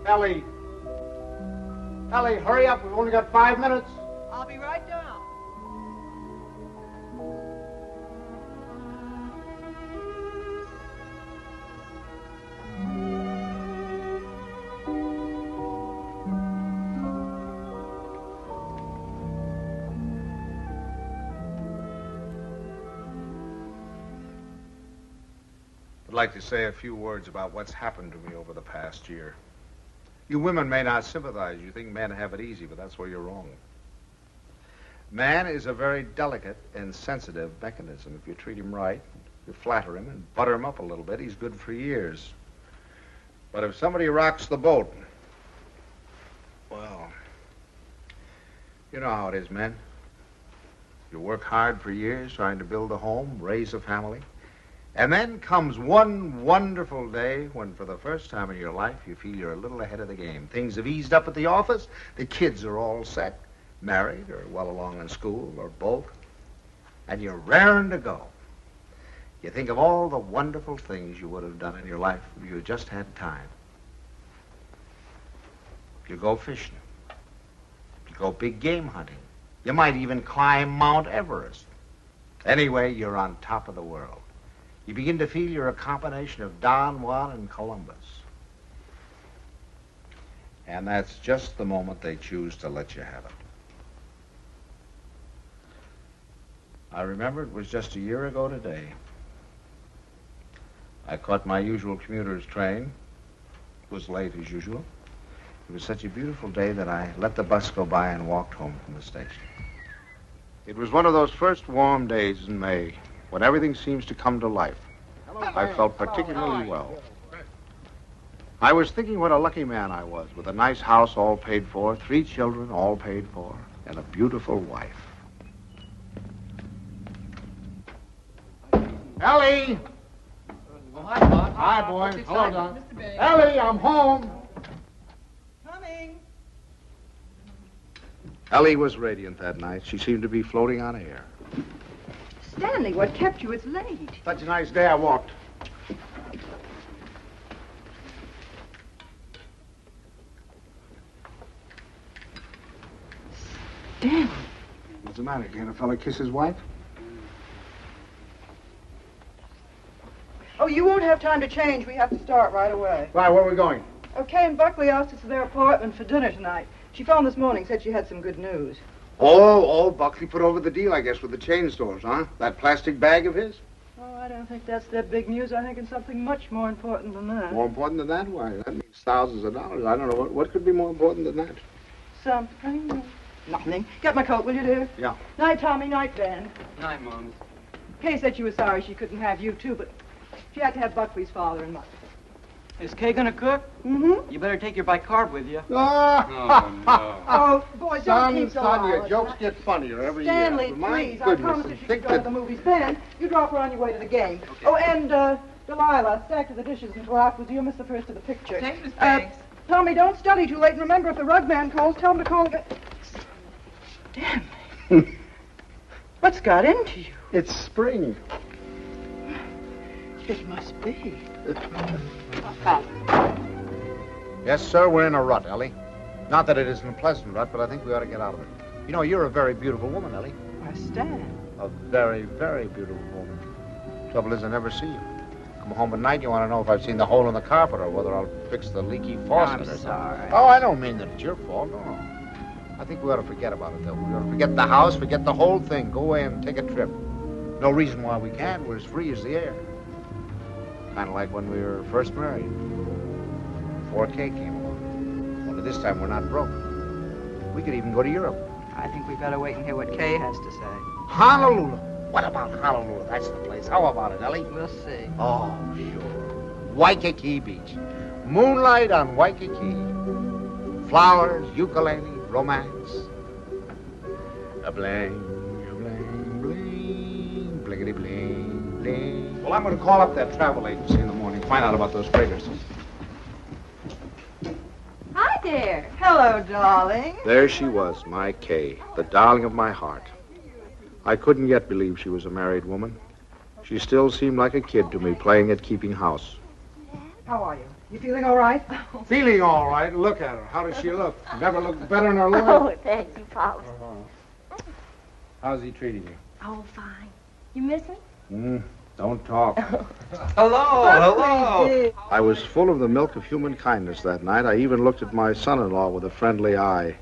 Ellie. Ellie, hurry up. We've only got 5 minutes. I'll be right down. I'd like to say a few words about what's happened to me over the past year. You women may not sympathize. You think men have it easy, but that's where you're wrong. Man is a very delicate and sensitive mechanism. If you treat him right, you flatter him and butter him up a little bit, he's good for years. But if somebody rocks the boat, well, you know how it is, men. You work hard for years trying to build a home, raise a family. And then comes one wonderful day when, for the first time in your life, you feel you're a little ahead of the game. Things have eased up at the office. The kids are all set, married or well along in school or both. And you're raring to go. You think of all the wonderful things you would have done in your life if you just had time. You go fishing. You go big game hunting. You might even climb Mount Everest. Anyway, you're on top of the world. You begin to feel you're a combination of Don Juan and Columbus. And that's just the moment they choose to let you have it. I remember it was just a year ago today. I caught my usual commuter's train. It was late as usual. It was such a beautiful day that I let the bus go by and walked home from the station. It was one of those first warm days in May, when everything seems to come to life. I felt particularly well. I was thinking what a lucky man I was, with a nice house all paid for, 3 children all paid for, and a beautiful wife. Ellie! Oh, hi, Bob. Hi, boy. Hello, Don. Mr. Banks. Ellie, I'm home. Coming. Ellie was radiant that night. She seemed to be floating on air. Stanley, what kept you? It's late. Such a nice day I walked. Stanley. What's the matter? Can't a fella kiss his wife? Oh, you won't have time to change. We have to start right away. Why, where are we going? Okay, and Buckley asked us to their apartment for dinner tonight. She phoned this morning, said she had some good news. Oh, Buckley put over the deal, I guess, with the chain stores, huh? That plastic bag of his? Oh, I don't think that's that big news. I think it's something much more important than that. More important than that? Why, that means thousands of dollars. I don't know. What could be more important than that? Something. Nothing. Get my coat, will you, dear? Yeah. Night, Tommy. Night, Ben. Night, Mom. Kay said she was sorry she couldn't have you, too, but she had to have Buckley's father and mother. Is Kay gonna cook? Mm-hmm. You better take your bicarb with you. Oh, boys, don't keep so your loud. jokes get funnier every Stanley, year. My please, I goodness, promised and you should think go to that- the movies. Ben, you drop her on your way to the game. Okay. Oh, and, Delilah, stack to the dishes until afterwards. You'll miss the first of the picture. Thanks, Miss Banks. Tommy, don't study too late, and remember, if the rug man calls, tell him to call again. Stanley. What's got into you? It's spring. It must be. Yes, sir, we're in a rut, Ellie. Not that it isn't a pleasant rut, but I think we ought to get out of it. You know, you're a very beautiful woman, Ellie. Why, Stan. A very, very beautiful woman. Trouble is, I never see you. Come home at night, you want to know if I've seen the hole in the carpet or whether I'll fix the leaky faucet or something. Sorry. Oh, I don't mean that it's your fault. No. I think we ought to forget about it, though. We ought to forget the house, forget the whole thing. Go away and take a trip. No reason why we can't. We're as free as the air. Kind of like when we were first married. Before Kay came along. Only this time we're not broke. We could even go to Europe. I think we better wait and hear what Kay has to say. Honolulu. What about Honolulu? That's the place. How about it, Ellie? We'll see. Oh, sure. Waikiki Beach. Moonlight on Waikiki. Flowers, ukulele, romance. A bling, bling, blinkety bling, bling. Well, I'm going to call up that travel agency in the morning, find out about those fragrances. Hi there. Hello, darling. There she was, my Kay, the darling of my heart. I couldn't yet believe she was a married woman. She still seemed like a kid to me, playing at keeping house. How are you? You feeling all right? Feeling all right. Look at her. How does she look? Never looked better in her life. Oh, thank you, Pops. How's he treating you? Oh, fine. You miss me? Don't talk. Hello. I was full of the milk of human kindness that night. I even looked at my son-in-law with a friendly eye.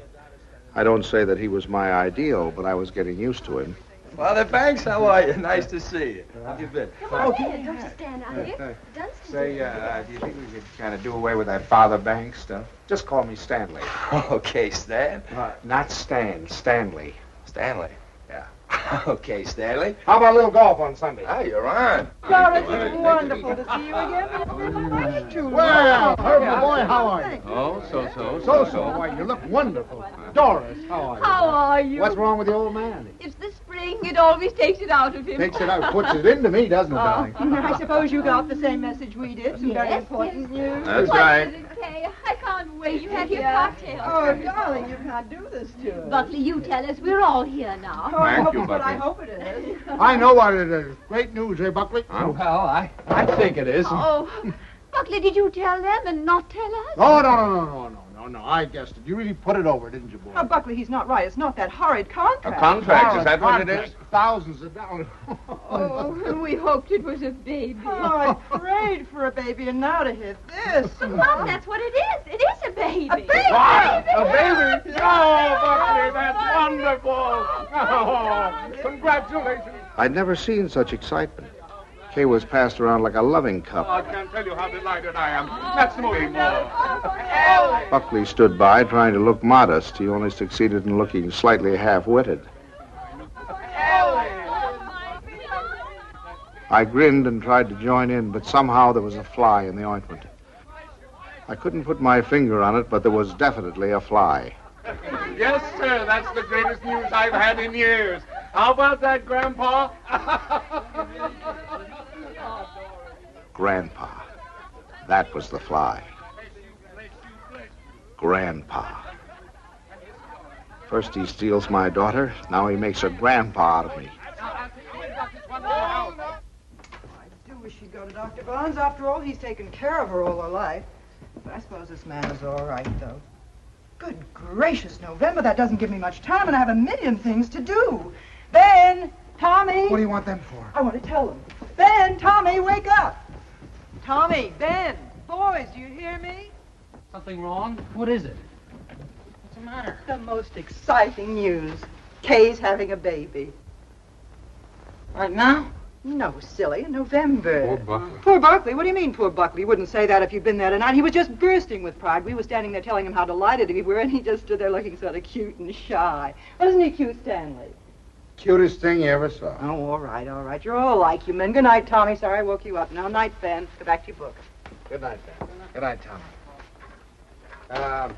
I don't say that he was my ideal, but I was getting used to him. Father Banks, how are you? Nice to see you. How have you been? Come on in. Don't you stand out here. Dunstan. Say, do you think we could kind of do away with that Father Banks stuff? Just call me Stanley. Okay, Stan. Not Stan, Stanley. Stanley. Yeah. Okay, Stanley. How about a little golf on Sunday? Ah, you're on. Doris, it's wonderful to see you again. Too Well, Herbert, boy, how are you? Oh, so. Why, you look wonderful. Doris, how are you? How are you? What's wrong with the old man? It's the spring. It always takes it out of him. Takes it out, puts it into me, doesn't it, darling? I suppose you got the same message we did. Some very important news. That's What right. is it, Kay? I can't wait. You have your cocktail. Oh, darling, you can't do this to us. Buckley, you tell us. We're all here now. Oh, I Thank hope you, it's what I Buckley. hope it is. I know what it is. Great news, eh, Buckley? Well, I think it is. Oh, Buckley, did you tell them and not tell us? Oh, no. I guessed it. You really put it over, didn't you, boy? Oh, Buckley, he's not right. It's not that horrid A contract. contract, is that what it is? Thousands of dollars. Oh, we hoped it was a baby. Oh, I prayed for a baby, and now to hit this. Mom, that's what it is. It is a baby. A baby? What? A baby? Oh, Buckley, that's wonderful. Oh, congratulations. I'd never seen such excitement. Kay was passed around like a loving cup. I can't tell you how delighted I am. That's me more. Buckley stood by, trying to look modest. He only succeeded in looking slightly half-witted. I grinned and tried to join in, but somehow there was a fly in the ointment. I couldn't put my finger on it, but there was definitely a fly. Yes, sir, that's the greatest news I've had in years. How about that, Grandpa? Grandpa. That was the fly. Grandpa. First he steals my daughter, now he makes a grandpa out of me. I do wish she'd go to Dr. Barnes. After all, he's taken care of her all her life. But I suppose this man is all right, though. Good gracious, November, that doesn't give me much time, and I have a million things to do. Ben! Tommy! What do you want them for? I want to tell them. Ben! Tommy, wake up! Tommy! Ben! Boys, do you hear me? Something wrong? What is it? What's the matter? The most exciting news. Kay's having a baby. Right now? No, silly, in November. Poor Buckley. Poor Buckley? What do you mean, poor Buckley? You wouldn't say that if you'd been there tonight. He was just bursting with pride. We were standing there telling him how delighted we were, and he just stood there looking sort of cute and shy. Wasn't he cute, Stanley? Cutest thing you ever saw. Oh, all right. You're all like you men. Good night, Tommy. Sorry I woke you up. Now, night, Ben. Go back to your book. Good night, Ben. Good night, Tommy.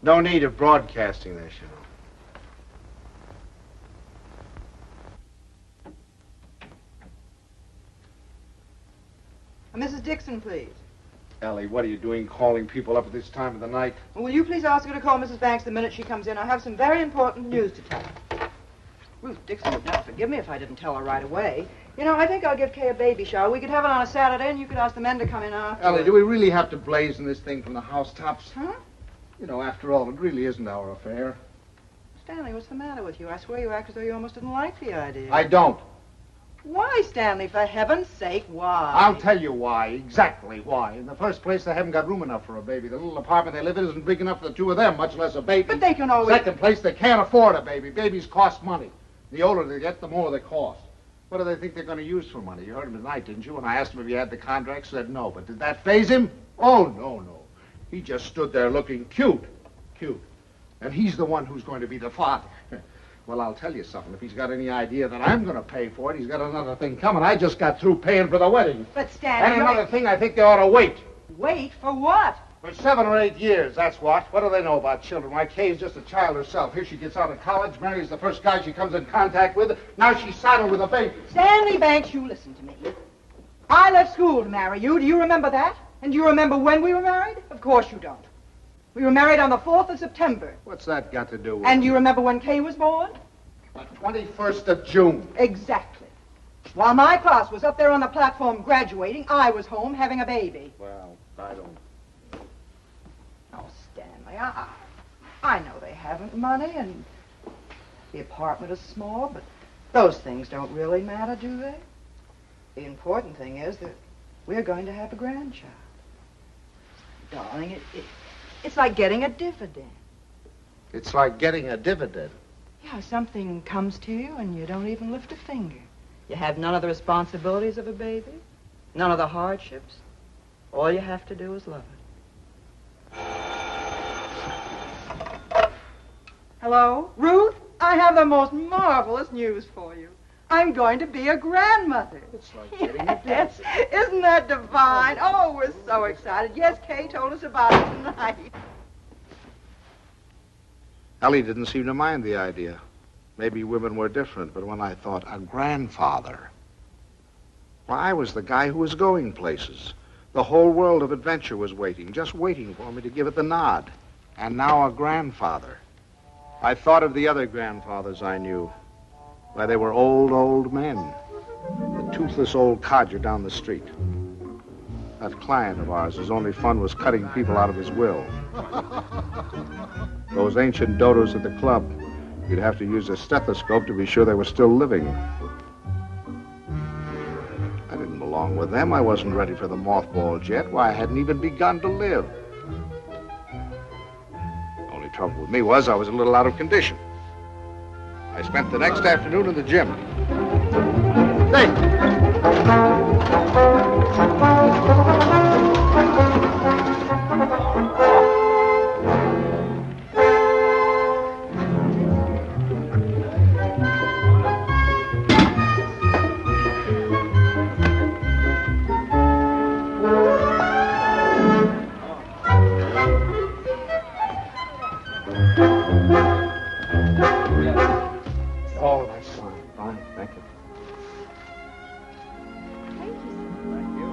No need of broadcasting this, you know. Mrs. Dixon, please. Ellie, what are you doing calling people up at this time of the night? Will you please ask her to call Mrs. Banks the minute she comes in? I have some very important news to tell her. Ruth Dixon would never forgive me if I didn't tell her right away. You know, I think I'll give Kay a baby shower. We could have it on a Saturday, and you could ask the men to come in after. Ellie, do we really have to blazon this thing from the housetops? Huh? You know, after all, it really isn't our affair. Stanley, what's the matter with you? I swear you act as though you almost didn't like the idea. I don't. Why, Stanley? For heaven's sake, why? I'll tell you why, exactly why. In the first place, they haven't got room enough for a baby. The little apartment they live in isn't big enough for the two of them, much less a baby. But they can always... Second place, they can't afford a baby. Babies cost money. The older they get, the more they cost. What do they think they're going to use for money? You heard him tonight, didn't you? When I asked him if he had the contract, said no. But did that faze him? Oh, no. He just stood there looking cute. And he's the one who's going to be the father. Well, I'll tell you something. If he's got any idea that I'm going to pay for it, he's got another thing coming. I just got through paying for the wedding. But, Stanley... And another thing, I think they ought to wait. Wait for what? For 7 or 8 years, that's what. What do they know about children? Why, Kay's just a child herself. Here she gets out of college, marries the first guy she comes in contact with. Now she's saddled with a baby. Stanley Banks, you listen to me. I left school to marry you. Do you remember that? And do you remember when we were married? Of course you don't. We were married on the 4th of September. What's that got to do with And it? do you remember when Kay was born? The 21st of June. Exactly. While my class was up there on the platform graduating, I was home having a baby. Well, I don't... Oh, Stanley, I know they haven't money and the apartment is small, but those things don't really matter, do they? The important thing is that we're going to have a grandchild. Darling, it's like getting a dividend. It's like getting a dividend. Yeah, something comes to you and you don't even lift a finger. You have none of the responsibilities of a baby, none of the hardships. All you have to do is love it. Hello? Ruth? I have the most marvelous news for you. I'm going to be a grandmother. It's like getting a Yes. Isn't that divine? Oh, we're so excited. Yes, Kay told us about it tonight. Ellie didn't seem to mind the idea. Maybe women were different, but when I thought a grandfather, well, I was the guy who was going places. The whole world of adventure was waiting, just waiting for me to give it the nod. And now a grandfather. I thought of the other grandfathers I knew. Why, they were old men. The toothless old codger down the street. That client of ours, whose only fun was cutting people out of his will. Those ancient dodos at the club. You'd have to use a stethoscope to be sure they were still living. I didn't belong with them. I wasn't ready for the mothballs yet. Why, I hadn't even begun to live. The only trouble with me was I was a little out of condition. I spent the next afternoon in the gym. Hey! Oh, that's fine. Fine, thank you. Thank you.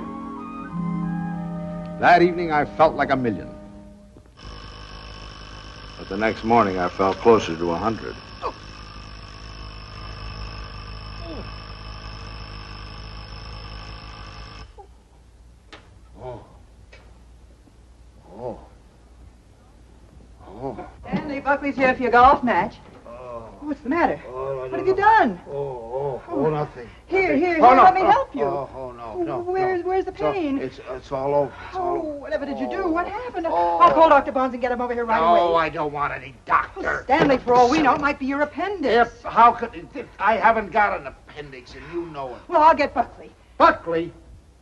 That evening, I felt like 1,000,000. But the next morning, I felt closer to 100. Stanley, Buckley's here for your golf match. What's the matter? What have you done? Oh, nothing. Here, Oh, no. let me help you. No. Where's the pain? It's all over. It's all over. Whatever did you do? What happened? Oh. I'll call Dr. Bones and get him over here right away. No, I don't want any doctor. Stanley, for all we know, it might be your appendix. How could... I haven't got an appendix, and you know it. Well, I'll get Buckley. Buckley?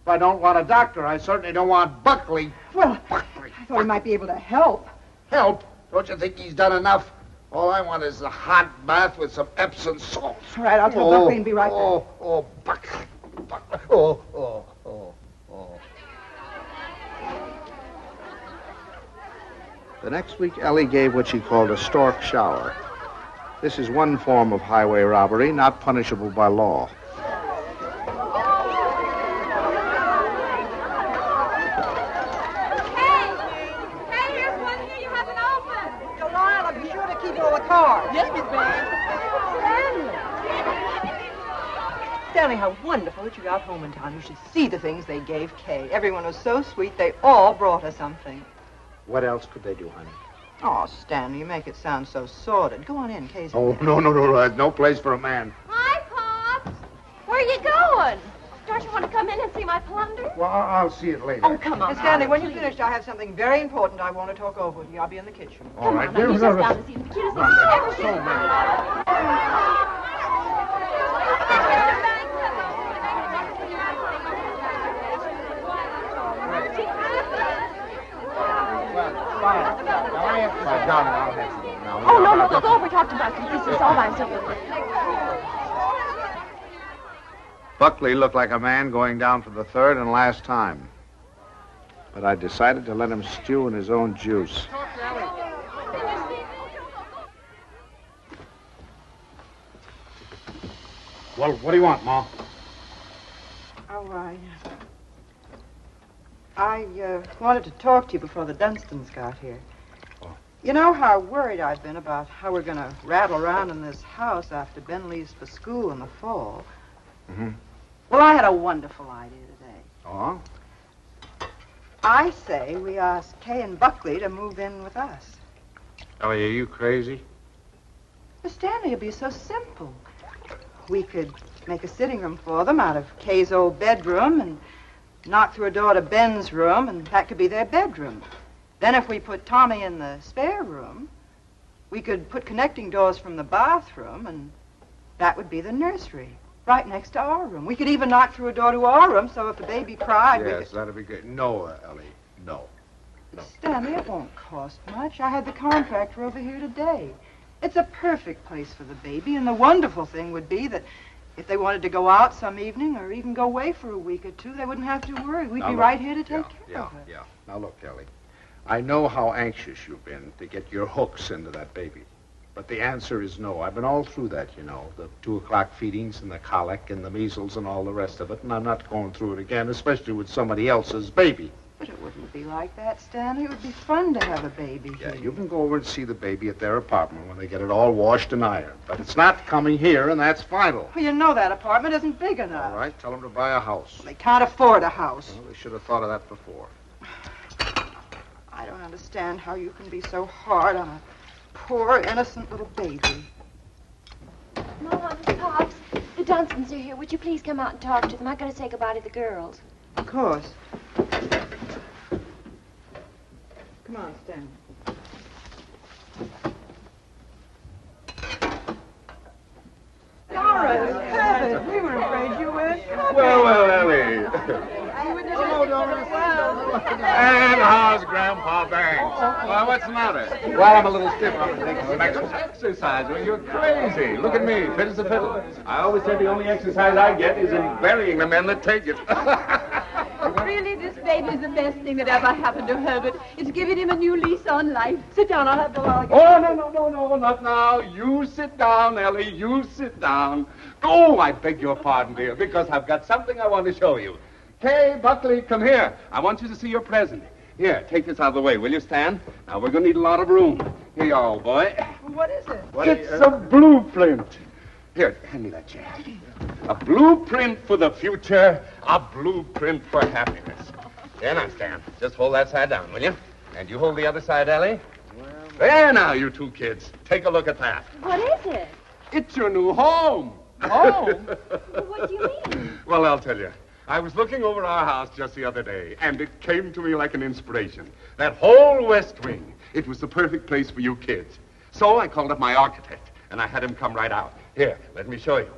If I don't want a doctor, I certainly don't want Buckley. Well, Buckley. I thought he might be able to help. Help? Don't you think he's done enough? All I want is a hot bath with some Epsom salt. All right, I'll tell Buckley and be right back. Oh, Buckley. Oh. The next week, Ellie gave what she called a stork shower. This is one form of highway robbery not punishable by law. Hey, here's one here you haven't opened. Delilah, be sure to keep all the cards. Yes, Miss Banks. Stanley, how wonderful that you got home in time. You should see the things they gave Kay. Everyone was so sweet, they all brought her something. What else could they do, honey? Oh, Stanley, you make it sound so sordid. Go on in, Kay's in Oh, there. no. There's no place for a man. Hi, Pops. Where are you going? Don't you want to come in and see my plunder? Well, I'll see it later. Oh, come on. Hey, Stanley, when please. you're finished, I have something very important I want to talk over with you. I'll be in the kitchen. All right. Come on, he's just down to see the cutest thing you've ever seen. So many. Oh, no, go over, talk to Buckley. This is all by himself. Buckley looked like a man going down for the third and last time. But I decided to let him stew in his own juice. Well, what do you want, Ma? Oh, I wanted to talk to you before the Dunstans got here. Oh. You know how worried I've been about how we're going to rattle around in this house after Ben leaves for school in the fall. Mm-hmm. Well, I had a wonderful idea today. Oh? I say we ask Kay and Buckley to move in with us. Ellie, are you crazy? Miss Stanley, it'd be so simple. We could make a sitting room for them out of Kay's old bedroom and knock through a door to Ben's room, and that could be their bedroom. Then if we put Tommy in the spare room, we could put connecting doors from the bathroom, and that would be the nursery, right next to our room. We could even knock through a door to our room, so if the baby cried, we Yes, could... that'd be good. No, Ellie, no. Stanley, it won't cost much. I had the contractor over here today. It's a perfect place for the baby, and the wonderful thing would be that if they wanted to go out some evening or even go away for a week or two, they wouldn't have to worry. We'd be right here to take care of her. Yeah. Now, look, Ellie, I know how anxious you've been to get your hooks into that baby. But the answer is no. I've been all through that, you know, the 2 o'clock feedings and the colic and the measles and all the rest of it, and I'm not going through it again, especially with somebody else's baby. But it wouldn't be like that, Stanley. It would be fun to have a baby Yeah, here. you can go over and see the baby at their apartment when they get it all washed and ironed. But it's not coming here, and that's final. Well, you know that apartment isn't big enough. All right, tell them to buy a house. They can't afford a house. Well, they should have thought of that before. I don't understand how you can be so hard on a poor, innocent little baby. Mom, Pops, the Dunstans are here. Would you please come out and talk to them? I gotta say goodbye to the girls. Of course. Come on, Stanley. Doris, heavens, we were afraid you weren't coming. Well, Ellie. And how's Grandpa Banks? Well, what's the matter? Well, I'm a little stiff. I'm taking some Exercise? Well, you're crazy. Look at me, fit as a fiddle. I always say the only exercise I get is in burying the men that take it. Really, this baby's the best thing that ever happened to Herbert. It's given him a new lease on life. Sit down, I'll have the log. Oh, no, not now. You sit down, Ellie. You sit down. Oh, I beg your pardon, dear, because I've got something I want to show you. Kay, Buckley, come here. I want you to see your present. Here, take this out of the way, will you, Stan? Now, we're going to need a lot of room. Here you are, old boy. What is it? It's a blueprint. Here, hand me that chair. A blueprint for the future, a blueprint for happiness. Here now, Stan. Just hold that side down, will you? And you hold the other side, Ellie. There now, you two kids. Take a look at that. What is it? It's your new home. Home? What do you mean? Well, I'll tell you. I was looking over our house just the other day, and it came to me like an inspiration. That whole west wing, it was the perfect place for you kids. So I called up my architect, and I had him come right out. Here, let me show you.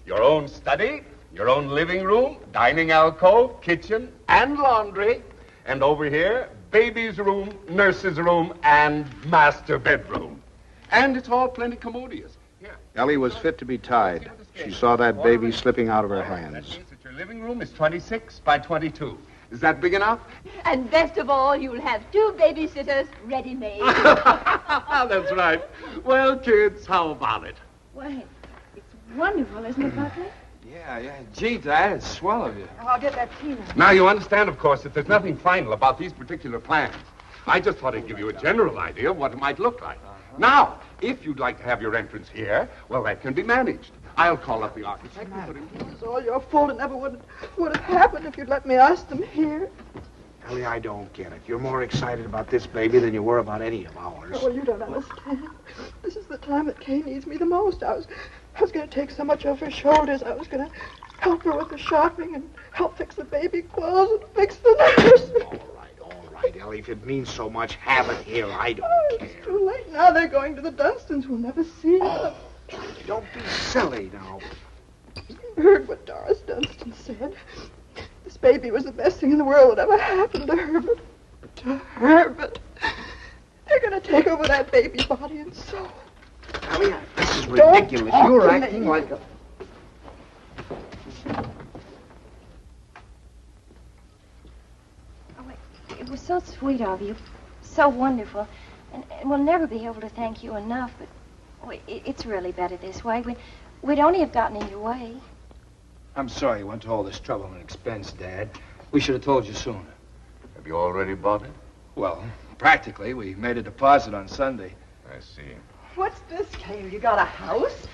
Your own study, your own living room, dining alcove, kitchen, and laundry. And over here, baby's room, nurse's room, and master bedroom. And it's all plenty commodious. Here. Ellie was fit to be tied. She saw that baby slipping out of her That hands. means that your living room is 26 by 22. Is that big enough? And best of all, you'll have 2 babysitters ready-made. That's right. Well, kids, how about it? Why, it's wonderful, isn't it, Buckley? Yeah. Gee, Dad, it's swell of you. I'll get that tea now. Now, you understand, of course, that there's nothing final about these particular plans. I just thought I'd give you a general idea of what it might look like. Now, if you'd like to have your entrance here, well, that can be managed. I'll call up the architect and put him... It was all your fault. It never would have happened if you'd let me ask them here. Ellie, I don't get it. You're more excited about this baby than you were about any of ours. Oh, well, you don't understand. This is the time that Kay needs me the most. I was going to take so much off her shoulders. I was going to help her with the shopping and help fix the baby clothes and fix the nurse. All right, Ellie. If it means so much, have it here. I don't care. It's too late now. They're going to the Dunstans. We'll never see them. Don't be silly now. You heard what Doris Dunstan said. This baby was the best thing in the world that ever happened to Herbert. To Herbert. They're going to take over that baby body and soul. Ellie, this is ridiculous. You're acting like a... It was so sweet of you, so wonderful, and we'll never be able to thank you enough, but it's really better this way. We'd only have gotten in your way. I'm sorry you went to all this trouble and expense, Dad. We should have told you sooner. Have you already bought it? Well, practically. We made a deposit on Sunday. I see. What's this, Kay? You got a house?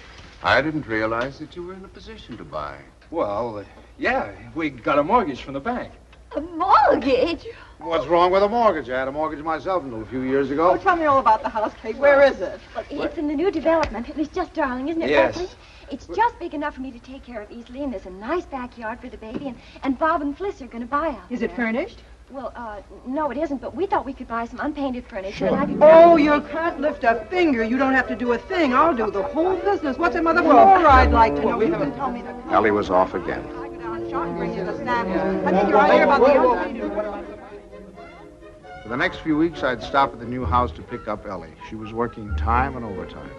I didn't realize that you were in a position to buy. Well, yeah, we got a mortgage from the bank. A mortgage? What's wrong with a mortgage? I had a mortgage myself until a few years ago. Oh, tell me all about the house, Kay. Where is it? Well, it's in the new development. It's just darling, isn't it, Yes. Buckley? It's just big enough for me to take care of easily, and there's a nice backyard for the baby, and Bob and Fliss are going to buy out Is it there. furnished? Well, no, it isn't, but we thought we could buy some unpainted furniture and have you... Oh, you can't lift a finger. You don't have to do a thing. I'll do the whole business. What's it, Mother? More I'd like to know. You can tell me the... Ellie was off again. I go down and shop and bring you the snacks. I think you're right here about the For the next few weeks, I'd stop at the new house to pick up Ellie. She was working time and overtime.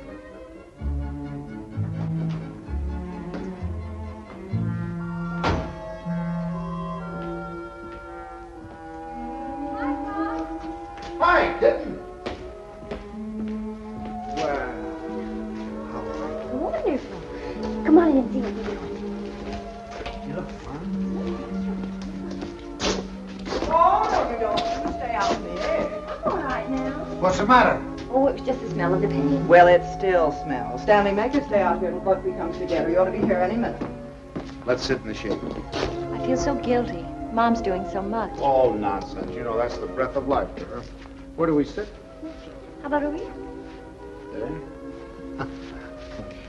Hi, kitten. Well, Wonderful. Come on in and see what we're doing. you look fine. Oh, no, you don't. You stay out in the air. All right now. What's the matter? Oh, it was just the smell of the paint. Well, it still smells. Stanley, make her stay out here till Buckley comes together. You ought to be here any minute. Let's sit in the shade. I feel so guilty. Mom's doing so much. Oh, nonsense. You know, that's the breath of life to her. Where do we sit? How about over here? There.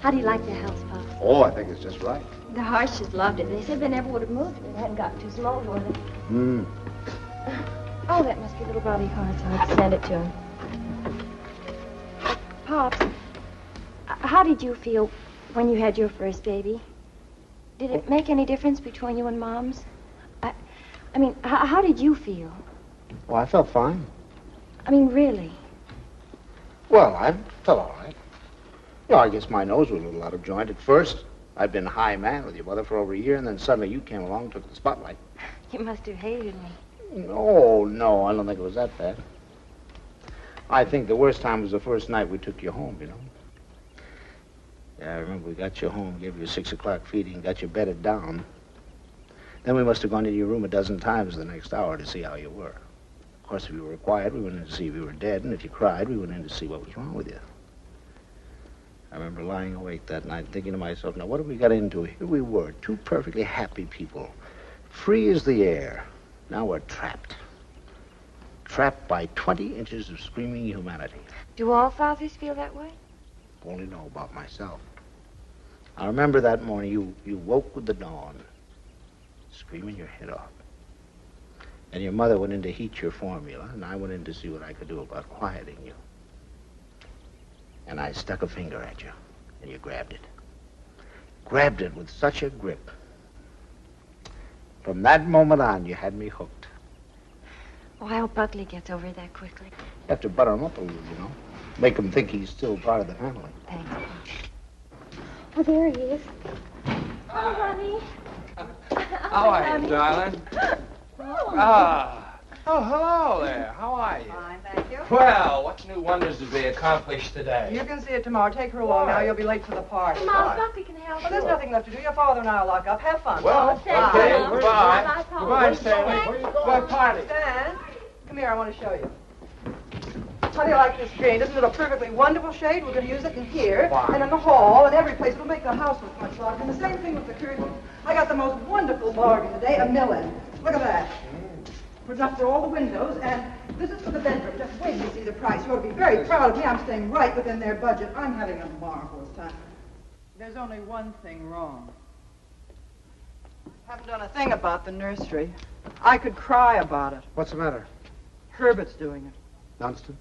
How do you like the house, Pop? Oh, I think it's just right. The Harshes loved it. They said they never would have moved if it hadn't gotten too small for them. Oh, that must be little Bobby Hart's. I'll send it to him. Pops, how did you feel when you had your first baby? Did it make any difference between you and Mom's? I mean, how did you feel? Well, I felt fine. I mean, really? Well, I felt all right. You know, I guess my nose was a little out of joint at first. I'd been high man with your mother for over a year, and then suddenly you came along and took the spotlight. You must have hated me. No, I don't think it was that bad. I think the worst time was the first night we took you home, you know. Yeah, I remember we got you home, gave you a 6 o'clock feeding, got you bedded down. Then we must have gone into your room a dozen times the next hour to see how you were. Of course, if you were quiet, we went in to see if you were dead, and if you cried, we went in to see what was wrong with you. I remember lying awake that night thinking to myself, now what have we got into? Here we were, two perfectly happy people, free as the air. Now we're trapped. Trapped by 20 inches of screaming humanity. Do all fathers feel that way? Only know about myself. I remember that morning you woke with the dawn, screaming your head off. And your mother went in to heat your formula, and I went in to see what I could do about quieting you. And I stuck a finger at you, and you grabbed it. Grabbed it with such a grip. From that moment on, you had me hooked. Oh, I hope Buckley gets over that quickly. You have to butter him up a little, you know. Make him think he's still part of the family. Thanks. Oh, there he is. Oh, honey. How are you, darling? Oh, hello there. How are you? Fine, thank you. Well, what new wonders did we accomplish today? You can see it tomorrow. Take her along now. You'll be late for the party. Mom, Buckley can help Well, there's nothing left to do. Your father and I will lock up. Have fun. Well, thank okay, you. goodbye. Bye, Paul. Goodbye, Stanley. What party? Stan, come here. I want to show you. How do you like this green? Isn't it a perfectly wonderful shade? We're going to use it in here, and in the hall, and every place. It'll make the house look much larger. And the same thing with the curtains. I got the most wonderful bargain today, $1 million. Look at that. It's enough for all the windows, and this is for the bedroom. Just wait till you see the price. You ought to be very proud of me. I'm staying right within their budget. I'm having a marvelous time. There's only one thing wrong. Haven't done a thing about the nursery. I could cry about it. What's the matter? Herbert's doing it. Dunstan?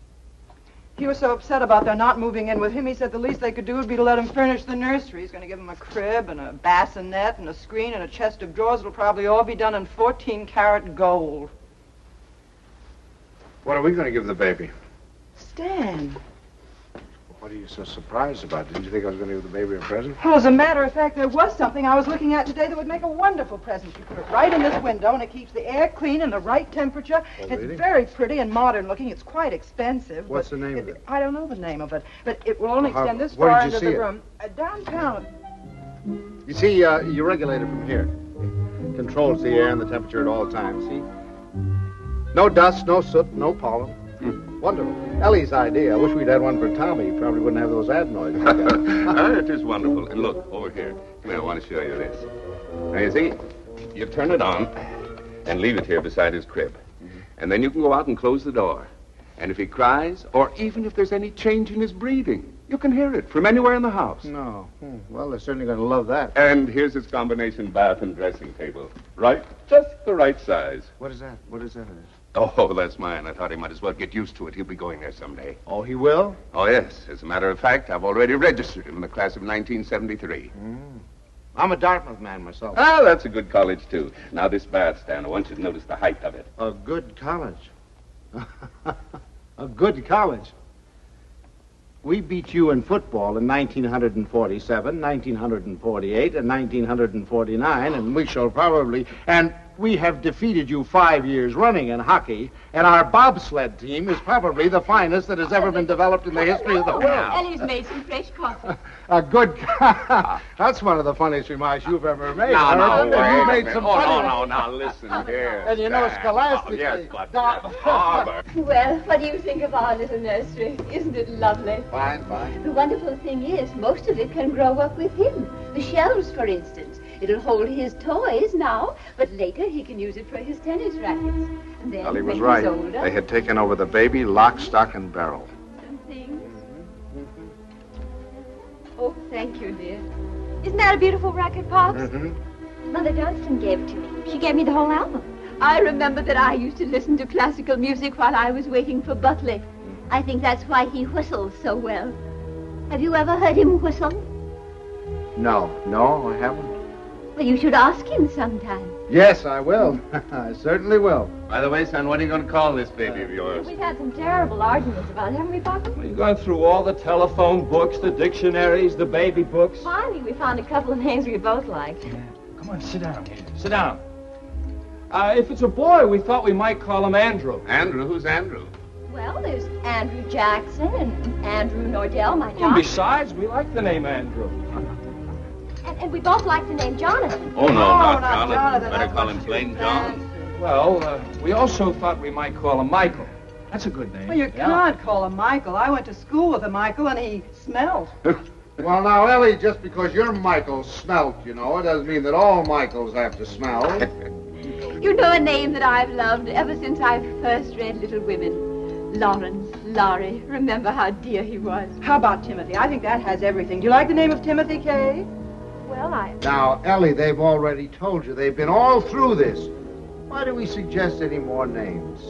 He was so upset about their not moving in with him, he said the least they could do would be to let him furnish the nursery. He's going to give him a crib and a bassinet and a screen and a chest of drawers. It'll probably all be done in 14-karat gold. What are we going to give the baby? Stan. What are you so surprised about? Didn't you think I was going to give the baby a present? Well, as a matter of fact, there was something I was looking at today that would make a wonderful present. You put it right in this window, and it keeps the air clean and the right temperature. Oh, it's really? very pretty and modern looking. It's quite expensive. What's but the name of it? I don't know the name of it, but it will only extend this where far did you into see the it? room. Downtown. You see, you regulate it from here. Controls the air and the temperature at all times, see? No dust, no soot, no pollen. Wonderful. Ellie's idea. I wish we'd had one for Tommy. He probably wouldn't have those adenoids. It is wonderful. And look, over here. Come here, I want to show you this. Now, you see, you turn it on and leave it here beside his crib. And then you can go out and close the door. And if he cries, or even if there's any change in his breathing, you can hear it from anywhere in the house. No. Well, they're certainly going to love that. And here's his combination bath and dressing table. Right? Just the right size. What is that? What is that? Oh, that's mine. I thought he might as well get used to it. He'll be going there someday. Oh, he will? Oh, yes. As a matter of fact, I've already registered him in the class of 1973. I'm a Dartmouth man myself. Ah, that's a good college, too. Now, this bath stand, I want you to notice the height of it. A good college. A good college. We beat you in football in 1947, 1948, and 1949, and we shall probably... And we have defeated you 5 years running in hockey, and our bobsled team is probably the finest that has ever been developed in the history of the world. Ellie's made some fresh coffee. A good... That's one of the funniest remarks you've ever made. No, You wait made a minute. some Oh, funny- no, listen here. And you know, Stan. scholastically... Oh, yes, but that's Harvard. Well, what do you think of our little nursery? Isn't it lovely? Fine, fine. The wonderful thing is, most of it can grow up with him. The shelves, for instance. It'll hold his toys now, but later he can use it for his tennis rackets. And then, Ellie was when right. he's older, They had taken over the baby, lock, stock, and barrel. some things. Oh, thank you, dear. Isn't that a beautiful racket, Pops? Mother Dunstan gave it to me. She gave me the whole album. I remember that I used to listen to classical music while I was waiting for Buckley. I think that's why he whistles so well. Have you ever heard him whistle? No, I haven't. Well, you should ask him sometime. Yes, I will. I certainly will. By the way, son, what are you going to call this baby of yours? We've had some terrible arguments about it, haven't we, Papa? We've gone through all the telephone books, the dictionaries, the baby books. Finally, we found a couple of names we both liked. Come on, sit down here. Sit down. If it's a boy, we thought we might call him Andrew. Andrew? Who's Andrew? Well, there's Andrew Jackson and Andrew Nordell, my And John. besides, we like the name Andrew. And we both like the name Jonathan. Oh, no, not not Jonathan. Jonathan. Better That's call much him too plain John. fancy. Well, we also thought we might call him Michael. That's a good name. Well, you Yeah. can't call him Michael. I went to school with a Michael, and he smelled. Well, now, Ellie, just because your Michael smelt, you know, it doesn't mean that all Michaels have to smell. You know a name that I've loved ever since I first read Little Women. Lawrence, Laurie. Remember how dear he was. How about Timothy? I think that has everything. Do you like the name of Timothy, Kay? Well, Now, Ellie, they've already told you. They've been all through this. Why do we suggest any more names?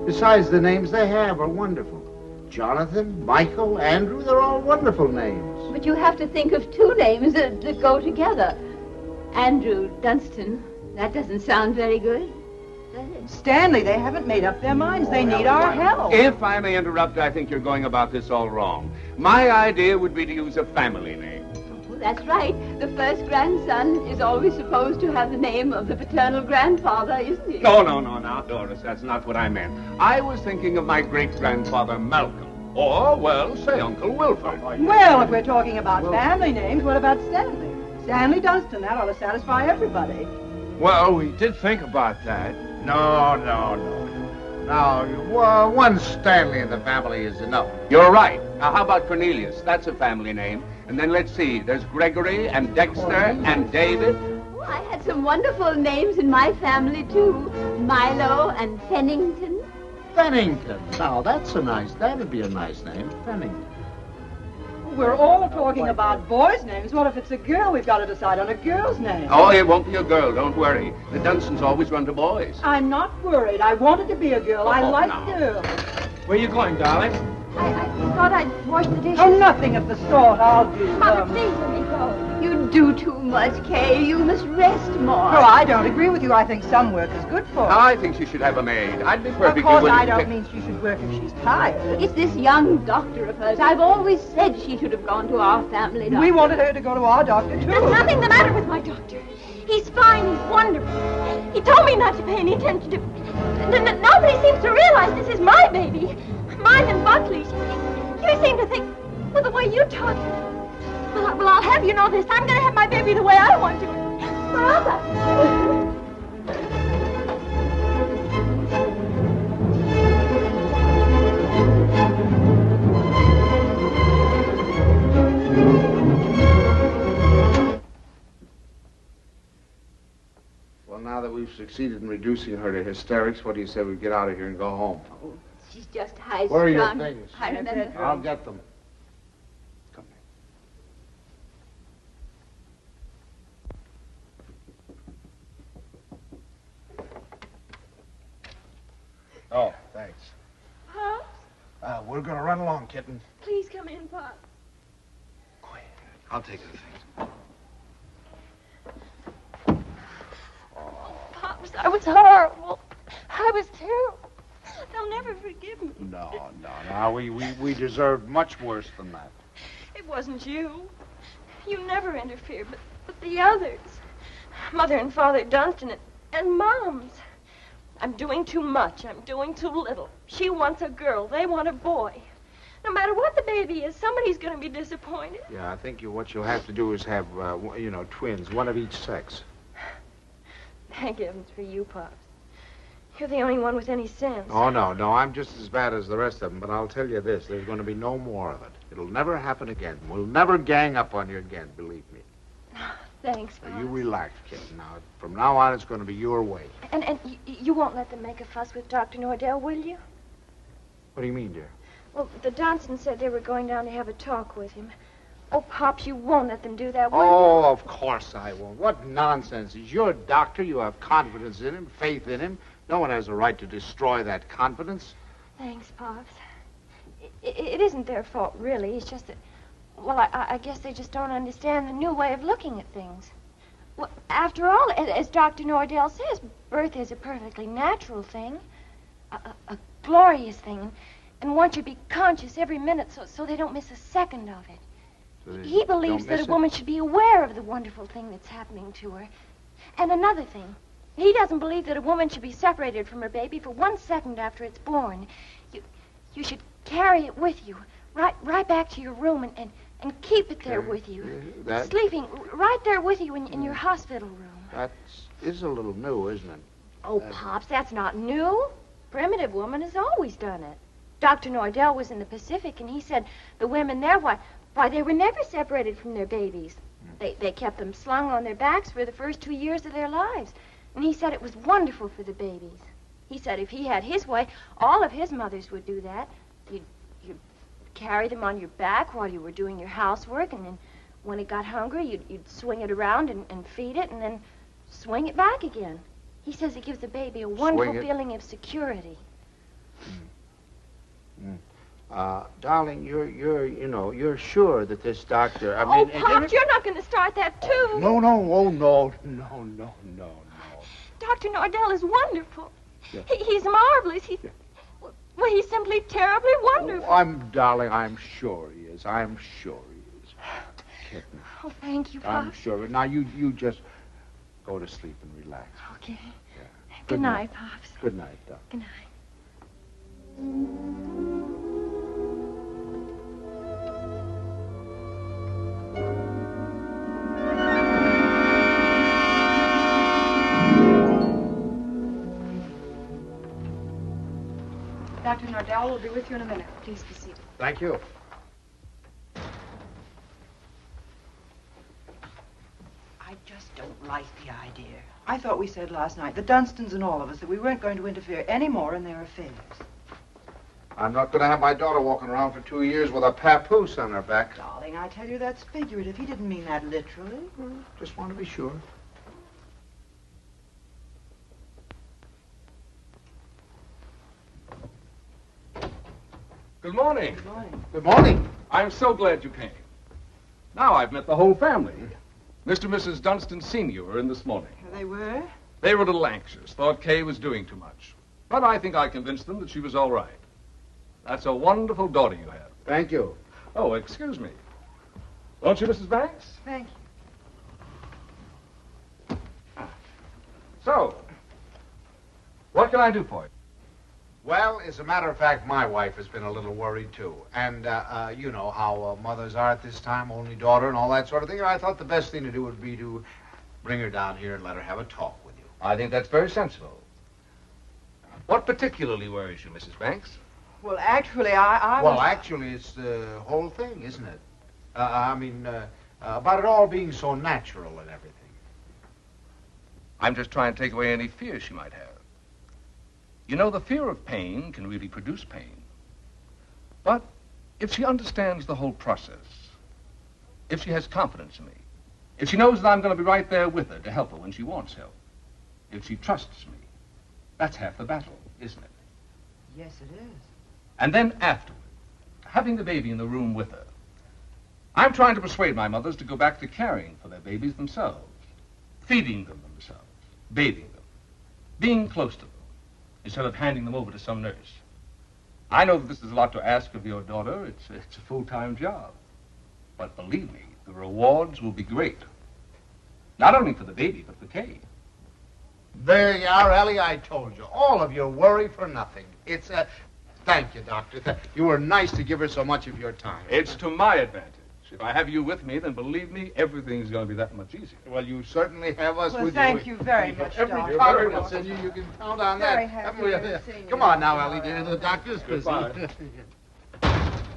Besides, the names they have are wonderful. Jonathan, Michael, Andrew, they're all wonderful names. But you have to think of two names that go together. Andrew Dunstan. That doesn't sound very good, does it? Stanley, they haven't made up their minds. They need our help. If I may interrupt, I think you're going about this all wrong. My idea would be to use a family name. Oh, that's right. The first grandson is always supposed to have the name of the paternal grandfather, isn't he? No, now, Doris, that's not what I meant. I was thinking of my great-grandfather Malcolm. Or, well, say Uncle Wilford. Well, if we're talking about family names, what about Stanley? Stanley Dunstan. That ought to satisfy everybody. Well, we did think about that. No. Now, one Stanley in the family is enough. You're right. Now, how about Cornelius? That's a family name. And then let's see. There's Gregory and Dexter and David. Oh, I had some wonderful names in my family, too. Milo and Pennington. Pennington. Now, that'd be a nice name, Pennington. We're all talking about boys' names. What if it's a girl? We've got to decide on a girl's name. Oh, it won't be a girl. Don't worry. The Dunstans always run to boys. I'm not worried. I wanted to be a girl. I like girls. Where are you going, darling? I thought I'd wash the dishes. Oh, nothing of the sort. I'll do Mother, them. please let me go. You do too much, Kay. You must rest more. No, I don't agree with you. I think some work is good for her. I think she should have a maid. I'd be perfectly Of course, willing I to don't pick- mean she should work if she's tired. It's this young doctor of hers. I've always said she should have gone to our family doctor. We wanted her to go to our doctor, too. There's nothing the matter with my doctor. He's fine. He's wonderful. He told me not to pay any attention to... Nobody seems to realize this is my baby. Mine and Buckley's. You seem to think, well, the way you talk... Well, I'll have you know this. I'm going to have my baby the way I want to. Forever. Well, now that we've succeeded in reducing her to hysterics, what do you say we get out of here and go home? Oh, she's just high-strung. Where are your things? I remember. I'll get them. Come here. Oh, thanks. Pops, We're going to run along, kitten. please come in, Pops. Quiet. I'll take the things. Pops, I was horrible. I was terrible. They'll never forgive me. No. We deserved much worse than that. It wasn't you. You never interfered, but the others. Mother and Father Dunstan and Moms. I'm doing too much. I'm doing too little. She wants a girl. They want a boy. No matter what the baby is, somebody's going to be disappointed. Yeah, I think what you'll have to do is have, twins, one of each sex. Thank heavens for you, Pops. You're the only one with any sense. Oh, no, I'm just as bad as the rest of them, but I'll tell you this, there's going to be no more of it. It'll never happen again. We'll never gang up on you again, believe me. Thanks, Pops. You relax, kid. Now, from now on, it's going to be your way. And you won't let them make a fuss with Dr. Nordell, will you? What do you mean, dear? Well, the Dunstans said they were going down to have a talk with him. Oh, Pops, you won't let them do that, will you? Oh, of course I won't. What nonsense. He's your doctor. You have confidence in him, faith in him. No one has a right to destroy that confidence. Thanks, Pops. It isn't their fault, really. It's just that, well, I guess they just don't understand the new way of looking at things. Well, after all, as Dr. Nordell says, birth is a perfectly natural thing, a glorious thing, and one should be conscious every minute so they don't miss a second of it. So they He believes don't that miss a woman should be aware of the wonderful thing that's happening to her. And another thing, he doesn't believe that a woman should be separated from her baby for 1 second after it's born. You should carry it with you, right back to your room and keep it there with you. Sleeping right there with you in your hospital room. That is a little new, isn't it? Oh, Pops, that's not new. Primitive woman has always done it. Dr. Nordell was in the Pacific, and he said the women there, why, they were never separated from their babies. They kept them slung on their backs for the first 2 years of their lives. And he said it was wonderful for the babies. He said if he had his way, all of his mothers would do that. You'd carry them on your back while you were doing your housework, and then when it got hungry, you'd swing it around and feed it, and then swing it back again. He says it gives the baby a wonderful feeling of security. Darling, you're sure that this doctor, Pops, you're not going to start that, too. No. Dr. Nordell is wonderful. Yeah. He's marvelous. Well, he's simply terribly wonderful. Darling, I'm sure he is. I'm sure he is. Kitten. Oh, thank you, Pops. I'm sure. Now, you just go to sleep and relax. Okay. Yeah. Good night, Pops. Good night, Doc. Good night. Dr. Nordell will be with you in a minute. Please be seated. Thank you. I just don't like the idea. I thought we said last night, the Dunstans and all of us, that we weren't going to interfere any more in their affairs. I'm not going to have my daughter walking around for 2 years with a papoose on her back. Darling, I tell you that's figurative. He didn't mean that literally. Just want to be sure. Good morning. Good morning. Good morning. I'm so glad you came. Now I've met the whole family. Mr. and Mrs. Dunstan Sr. were in this morning. They were? They were a little anxious, thought Kay was doing too much. But I think I convinced them that she was all right. That's a wonderful daughter you have. Thank you. Oh, excuse me. Won't you, Mrs. Banks? Thank you. So, what can I do for you? Well, as a matter of fact, my wife has been a little worried, too. And, you know how mothers are at this time, only daughter and all that sort of thing. And I thought the best thing to do would be to bring her down here and let her have a talk with you. I think that's very sensible. What particularly worries you, Mrs. Banks? Well, actually, I Well, was... actually, it's the whole thing, isn't it? About it all being so natural and everything. I'm just trying to take away any fear she might have. You know, the fear of pain can really produce pain. But if she understands the whole process, if she has confidence in me, if she knows that I'm going to be right there with her to help her when she wants help, if she trusts me, that's half the battle, isn't it? Yes, it is. And then afterward, having the baby in the room with her, I'm trying to persuade my mothers to go back to caring for their babies themselves, feeding them themselves, bathing them, being close to them, instead of handing them over to some nurse. I know that this is a lot to ask of your daughter. It's a full-time job. But believe me, the rewards will be great. Not only for the baby, but for Kay. There you are, Ellie. I told you. All of your worry for nothing. It's a... Thank you, Doctor. You were nice to give her so much of your time. It's to my advantage. If I have you with me, then believe me, everything's going to be that much easier. Well, you certainly have us Well, with thank you. you very much, Every Doctor. confidence in you, you can count on Very that. happy Haven't we? to see you. Come on now, Ellie, dear. The doctor's busy. Goodbye.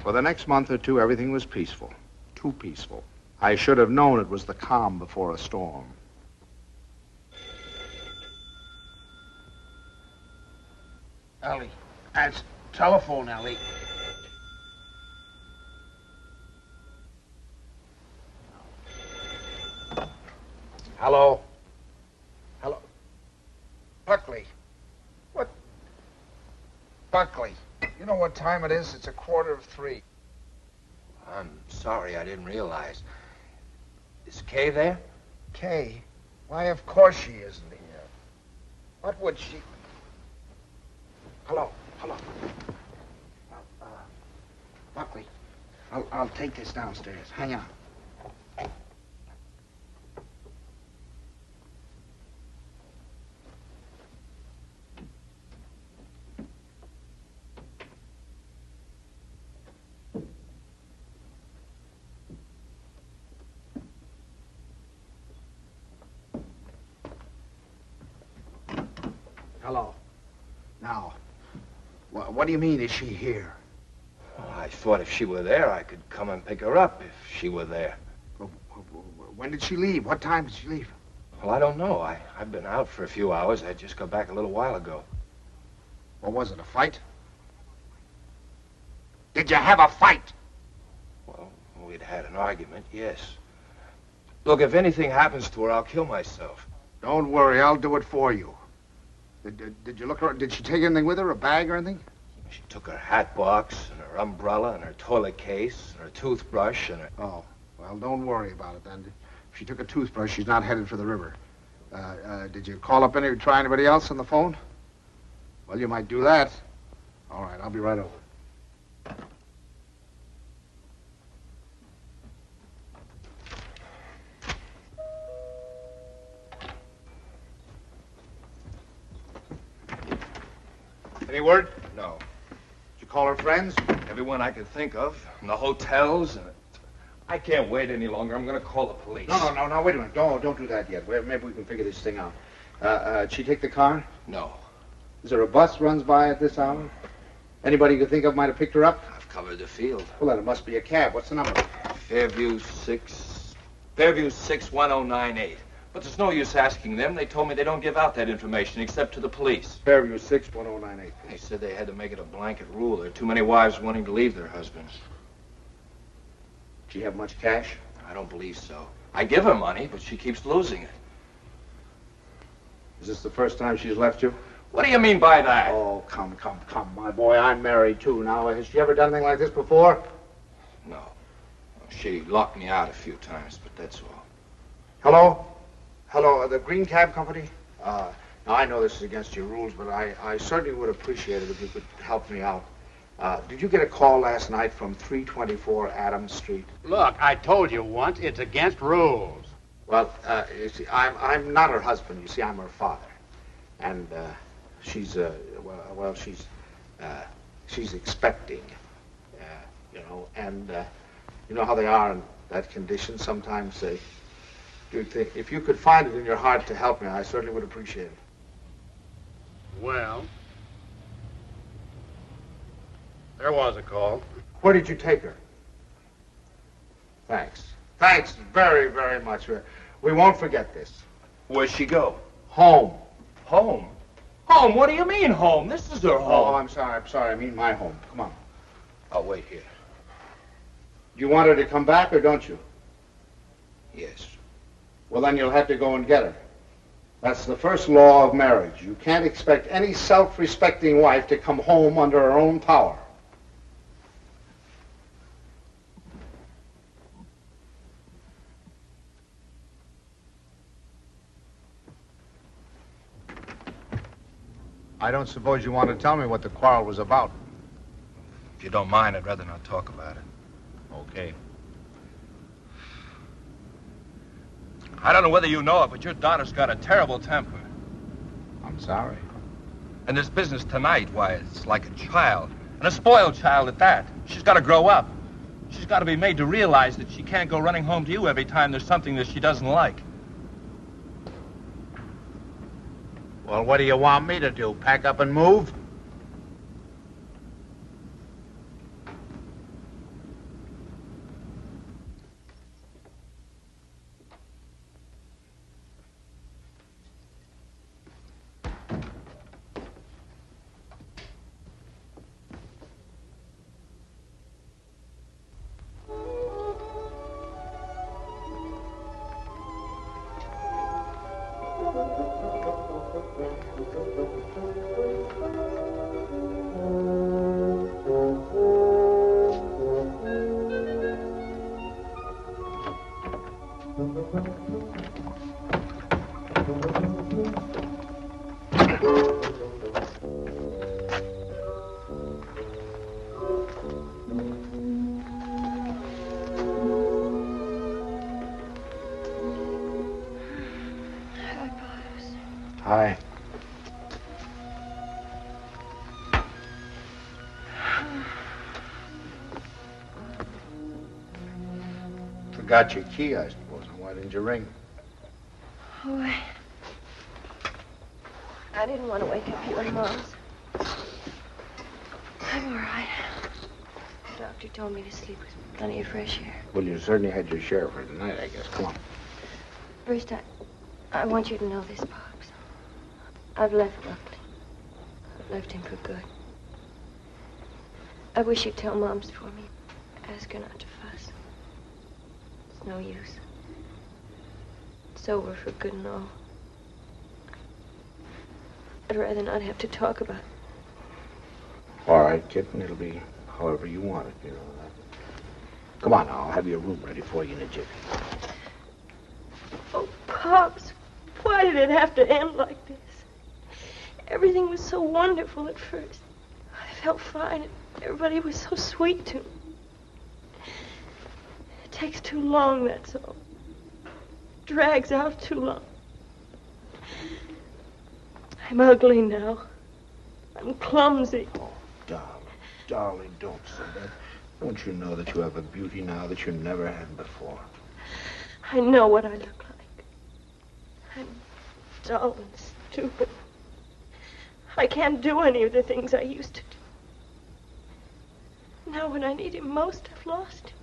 For the next month or two, everything was peaceful. Too peaceful. I should have known it was the calm before a storm. Ellie, that's telephone, Ellie. Hello? Hello? Buckley. What? Buckley. You know what time it is? It's 2:45. I'm sorry, I didn't realize. Is Kay there? Kay? Why, of course she isn't here. What would she... Hello? Buckley, I'll take this downstairs. Hang on. Hello. Now, what do you mean, is she here? Well, I thought if she were there, I could come and pick her up if she were there. When did she leave? What time did she leave? Well, I don't know. I've been out for a few hours. I just got back a little while ago. What was it, a fight? Did you have a fight? Well, we'd had an argument, yes. Look, if anything happens to her, I'll kill myself. Don't worry, I'll do it for you. Did you look around? Did she take anything with her, a bag or anything? She took her hat box and her umbrella and her toilet case and her toothbrush and her... Oh, well, don't worry about it then. If she took a toothbrush, she's not headed for the river. Did you call up try anybody else on the phone? Well, you might do that. All right, I'll be right over. Any word? No. Did you call her friends? Everyone I could think of, in the hotels, and... I can't wait any longer. I'm going to call the police. No, wait a minute. Don't do that yet. Maybe we can figure this thing out. Did she take the car? No. Is there a bus runs by at this hour? Anybody you could think of might have picked her up? I've covered the field. Well, then it must be a cab. What's the number? Fairview 61098. But there's no use asking them. They told me they don't give out that information except to the police. Fairview 61098. They said they had to make it a blanket rule. There are too many wives wanting to leave their husbands. Do you have much cash? I don't believe so. I give her money, but she keeps losing it. Is this the first time she's left you? What do you mean by that? Oh, come, my boy. I'm married, too. Now, has she ever done anything like this before? No. She locked me out a few times, but that's all. Hello? Hello, the Green Cab Company? Now, I know this is against your rules, but I certainly would appreciate it if you could help me out. Did you get a call last night from 324 Adams Street? Look, I told you once, it's against rules. Well, you see, I'm not her husband. You see, I'm her father. And, she's expecting, you know, and you know how they are in that condition. Sometimes they do think. If you could find it in your heart to help me, I certainly would appreciate it. Well, there was a call. Where did you take her? Thanks. Thanks very, very much. We won't forget this. Where'd she go? Home. Home? Home? What do you mean home? This is her home. Oh, I'm sorry. I mean my home. Come on. I'll wait here. Do you want her to come back or don't you? Yes. Well, then you'll have to go and get her. That's the first law of marriage. You can't expect any self-respecting wife to come home under her own power. I don't suppose you want to tell me what the quarrel was about. If you don't mind, I'd rather not talk about it. Okay. I don't know whether you know it, but your daughter's got a terrible temper. I'm sorry. And this business tonight, why, it's like a child. And a spoiled child at that. She's got to grow up. She's got to be made to realize that she can't go running home to you every time there's something that she doesn't like. Well, what do you want me to do? Pack up and move? Hi. Forgot your key, I suppose. Why didn't you ring? Oh, I didn't want to wake up you and Mom's. I'm all right. The doctor told me to sleep with plenty of fresh air. Well, you certainly had your share for tonight, I guess. Come on. First, I want you to know this, Pops. I've left Buckley. I've left him for good. I wish you'd tell Mom's for me. Ask her not to fuss. It's no use. It's over for good and all. I'd rather not have to talk about it. All right, kitten. It'll be however you want it, you know. Come on now. I'll have your room ready for you in a jiffy. Oh, Pops, why did it have to end like this? Everything was so wonderful at first. I felt fine, and everybody was so sweet to me. It takes too long, that's all. Drags out too long. I'm ugly now. I'm clumsy. Oh, darling, don't say that. Don't you know that you have a beauty now that you never had before? I know what I look like. I'm dull and stupid. I can't do any of the things I used to do. Now when I need him most, I've lost him.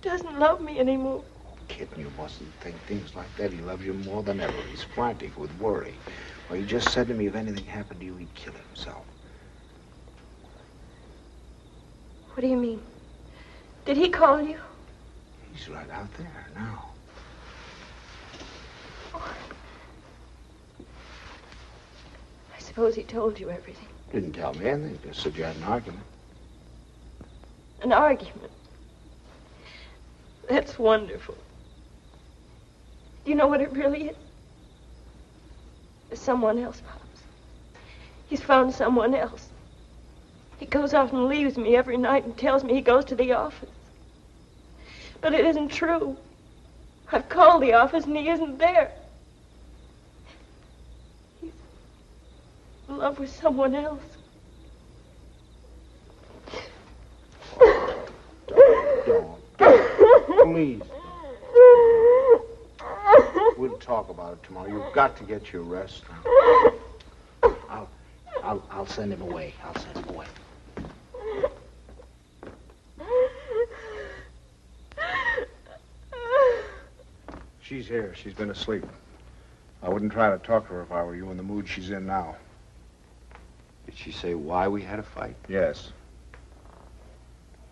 He doesn't love me anymore. Kitten, you mustn't think things like that. He loves you more than ever. He's frantic with worry. Well, he just said to me if anything happened to you, he'd kill himself. What do you mean? Did he call you? He's right out there now. Oh. I suppose he told you everything. Didn't tell me anything. Just said you had an argument. An argument? That's wonderful. Do you know what it really is? There's someone else, Pops. He's found someone else. He goes off and leaves me every night and tells me he goes to the office. But it isn't true. I've called the office and he isn't there. He's in love with someone else. Don't. Please. We'll talk about it tomorrow. You've got to get your rest now. I'll send him away. I'll send him away. She's here. She's been asleep. I wouldn't try to talk to her if I were you in the mood she's in now. Did she say why we had a fight? Yes.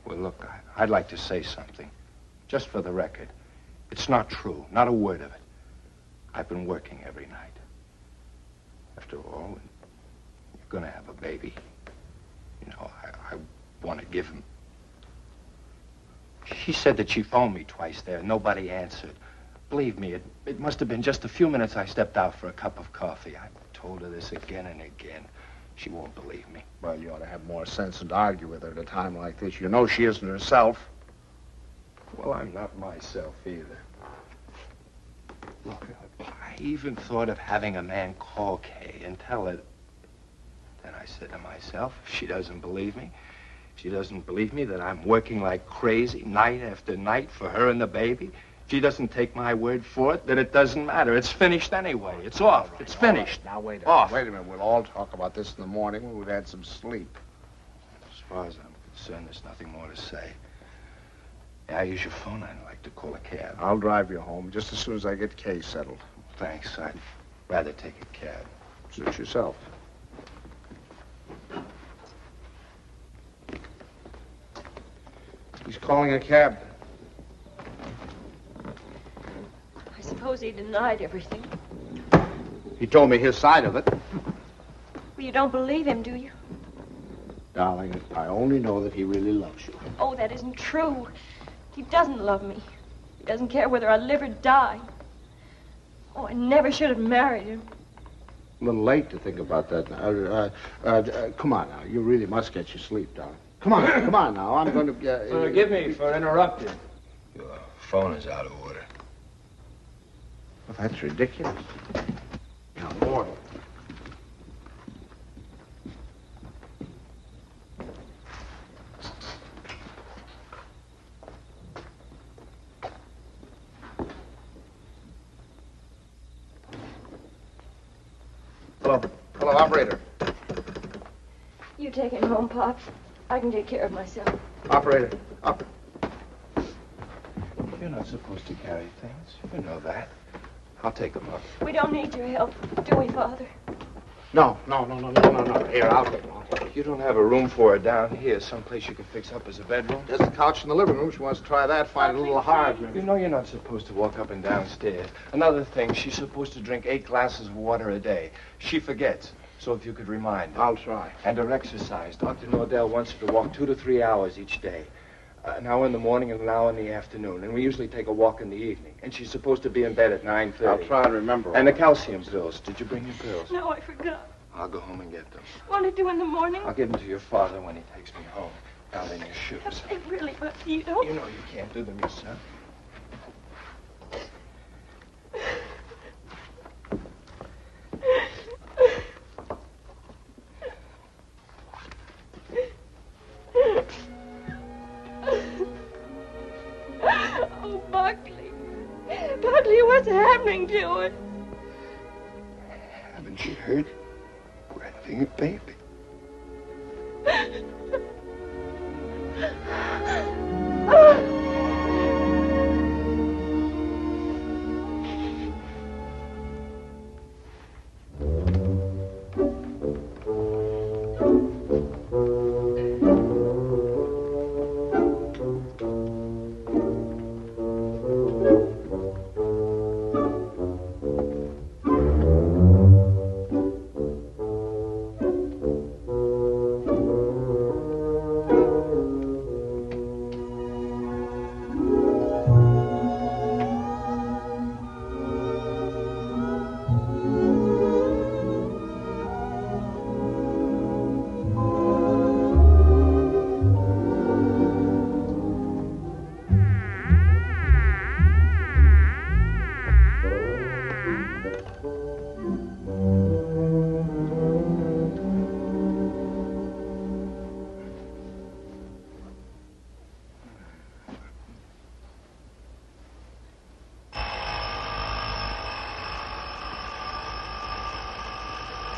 Well, look, I'd like to say something. Just for the record. It's not true. Not a word of it. I've been working every night. After all, you're going to have a baby. You know, I want to give him. She said that she phoned me twice there. Nobody answered. Believe me, it must have been just a few minutes I stepped out for a cup of coffee. I told her this again and again. She won't believe me. Well, you ought to have more sense than to argue with her at a time like this. You know she isn't herself. Well, I'm not myself either. Look, I even thought of having a man call Kay and tell her. Then I said to myself, if she doesn't believe me, that I'm working like crazy night after night for her and the baby, if she doesn't take my word for it, then it doesn't matter. It's finished anyway. It's off. Right, it's finished. Right. Now, wait a minute. We'll all talk about this in the morning when we've had some sleep. As far as I'm concerned, there's nothing more to say. Yeah, I use your phone. I'd like to call a cab. I'll drive you home just as soon as I get Kay settled. Thanks. I'd rather take a cab. Suit yourself. He's calling a cab. I suppose he denied everything. He told me his side of it. Well, you don't believe him, do you? Darling, I only know that he really loves you. Oh, that isn't true. He doesn't love me. He doesn't care whether I live or die. Oh, I never should have married him. A little late to think about that now. Come on now. You really must get your sleep, darling. Come on now. I'm going to... Forgive me for interrupting. Your phone is out of order. Well, that's ridiculous. Now, boy. Hello, operator. You take him home, Pops. I can take care of myself. Operator, You're not supposed to carry things. You know that. I'll take them up. We don't need your help, do we, Father? No. Here, I'll take them. You don't have a room for her down here, someplace you can fix up as a bedroom? There's a couch in the living room. She wants to try that, find it a little hard. You know you're not supposed to walk up and down stairs. Another thing, she's supposed to drink 8 glasses of water a day. She forgets. So if you could remind her. I'll try. And her exercise. Dr. Nordell wants her to walk 2 to 3 hours each day. An hour in the morning and an hour in the afternoon. And we usually take a walk in the evening. And she's supposed to be in bed at 9:30. I'll try and remember. And the calcium pills. Did you bring your pills? No, I forgot. I'll go home and get them. Want to do in the morning? I'll give them to your father when he takes me home. Down in your shoes. They really, but you don't. You know you can't do them yourself. Oh, Buckley. Buckley, what's happening to it? Haven't you heard? We're having a baby.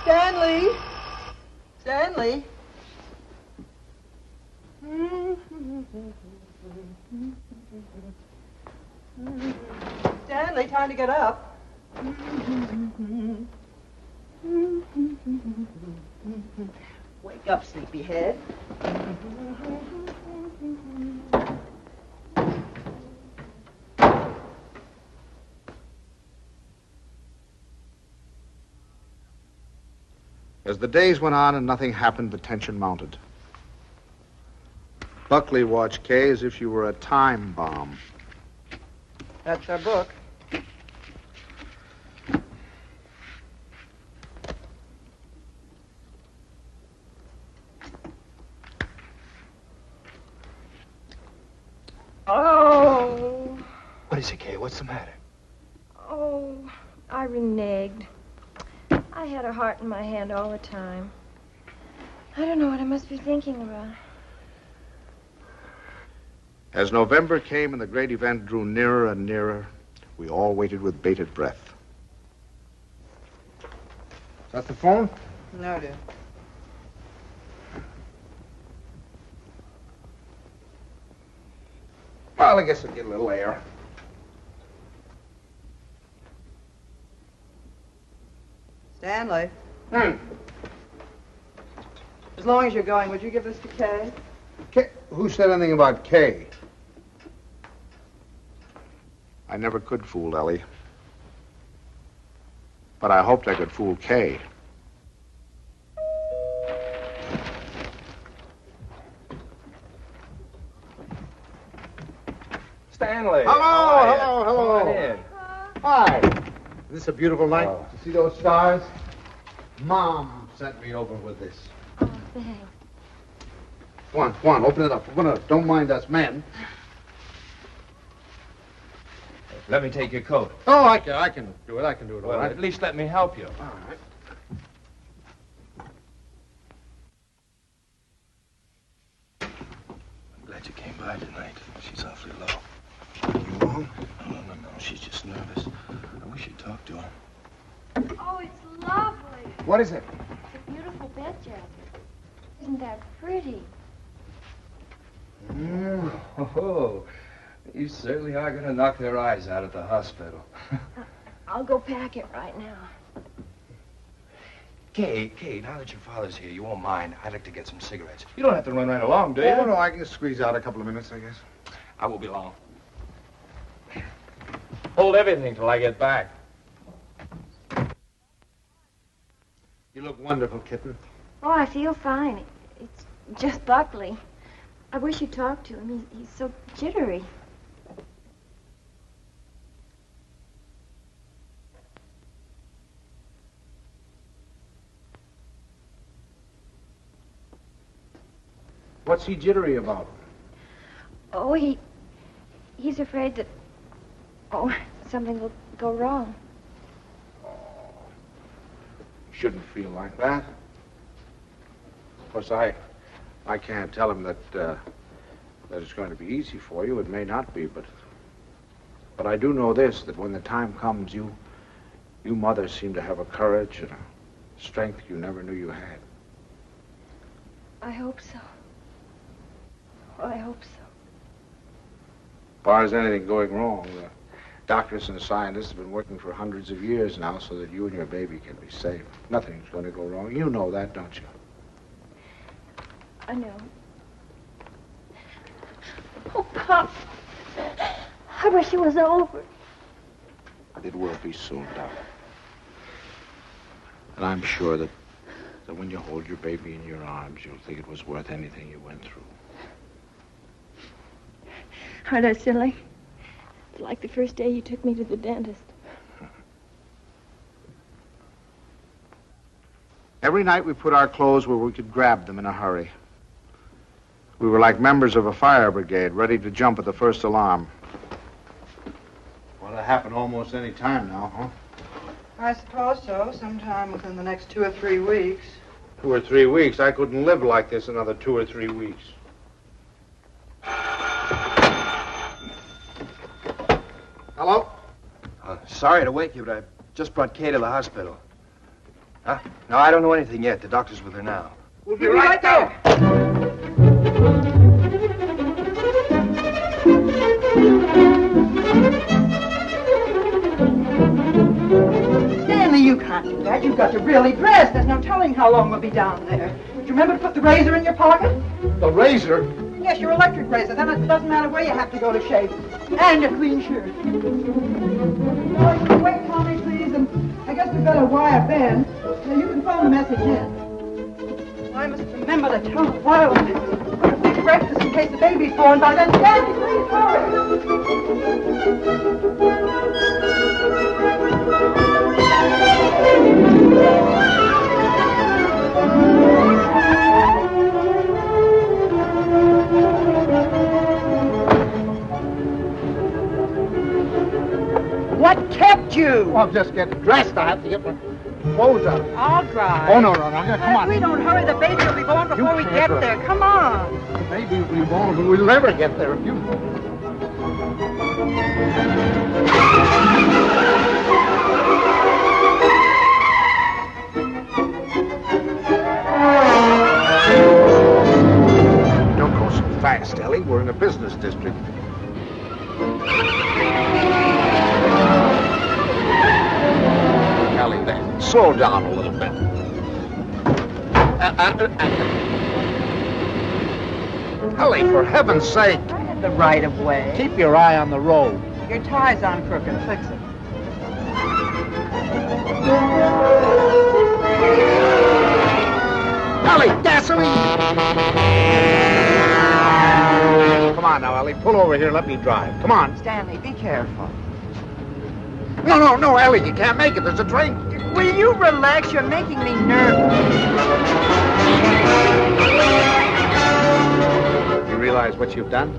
Stanley! Stanley! Stanley, time to get up. Wake up, sleepyhead. As the days went on and nothing happened, the tension mounted. Buckley watched Kay as if she were a time bomb. That's our book. Oh! What is it, Kay? What's the matter? Oh, I reneged. I had a heart in my hand all the time. I don't know what I must be thinking about. As November came and the great event drew nearer and nearer, we all waited with bated breath. Is that the phone? No, dear. Well, I guess I'll get a little air. Stanley. As long as you're going, would you give this to Kay? Kay? Who said anything about Kay? I never could fool Ellie. But I hoped I could fool Kay. Stanley. Hello. Come on in. Hi. Is this a beautiful night? See those stars? Mom sent me over with this. Oh, thanks. Come on, open it up. Open it up. Don't mind us men. Let me take your coat. Oh, I can do it. I can do it all Well, right. at least let me help you. All right. I'm glad you came by tonight. She's awfully low. You wrong? No. She's just nervous. I wish you'd talk to her. Oh, it's lovely. What is it? It's a beautiful bed jacket. Isn't that pretty? Oh, you certainly are going to knock their eyes out at the hospital. I'll go pack it right now. Kay, now that your father's here, you won't mind. I'd like to get some cigarettes. You don't have to run right along, do you? Oh, no, I can squeeze out a couple of minutes, I guess. I won't be long. Hold everything till I get back. You look wonderful, kitten. Oh, I feel fine. It's just Buckley. I wish you'd talk to him. He's so jittery. What's he jittery about? Oh, he's afraid that, something will go wrong. You shouldn't feel like that. Of course, I can't tell him that it's going to be easy for you. It may not be, but I do know this, that when the time comes, you mothers seem to have a courage and a strength you never knew you had. I hope so. Oh, I hope so. As far as anything going wrong, the doctors and scientists have been working for hundreds of years now so that you and your baby can be safe. Nothing's going to go wrong. You know that, don't you? I know. Oh, Pop. I wish it was over. It will be soon, Doc. And I'm sure that when you hold your baby in your arms, you'll think it was worth anything you went through. Aren't I silly? It's like the first day you took me to the dentist. Every night we put our clothes where we could grab them in a hurry. We were like members of a fire brigade, ready to jump at the first alarm. Well, it'll happen almost any time now, huh? I suppose so, sometime within the next 2 or 3 weeks. 2 or 3 weeks? I couldn't live like this another 2 or 3 weeks. Hello? Sorry to wake you, but I just brought Kay to the hospital. Huh? No, I don't know anything yet. The doctor's with her now. We'll be right there. Stanley, you can't do that. You've got to really dress. There's no telling how long we'll be down there. Do you remember to put the razor in your pocket? The razor? Yes, your electric razor. Then it doesn't matter where you have to go to shave. And a clean shirt. Oh, wait, Tommy, please. And I guess we'd better wire Ben. Now, you can phone the message in. I must remember to tell the wireless. Put a big breakfast in case the baby's born by then. Stanley, please, What kept you? Well, I'm just getting dressed. I have to get my clothes on. I'll drive. Oh, no. Come on. If we don't hurry, the baby will be born before we get there. Come on. The baby will be born, but we'll never get there if you... Don't go so fast, Ellie. We're in a business district. Ellie, then. Slow down a little bit. Ellie, for heaven's sake. I had the right of way. Keep your eye on the road. Your tie's on crooked. Fix it. Ellie, gasoline! Come on now, Ellie. Pull over here. Let me drive. Come on. Stanley, be careful. No, Ellie. You can't make it. There's a train. Will you relax? You're making me nervous. You realize what you've done?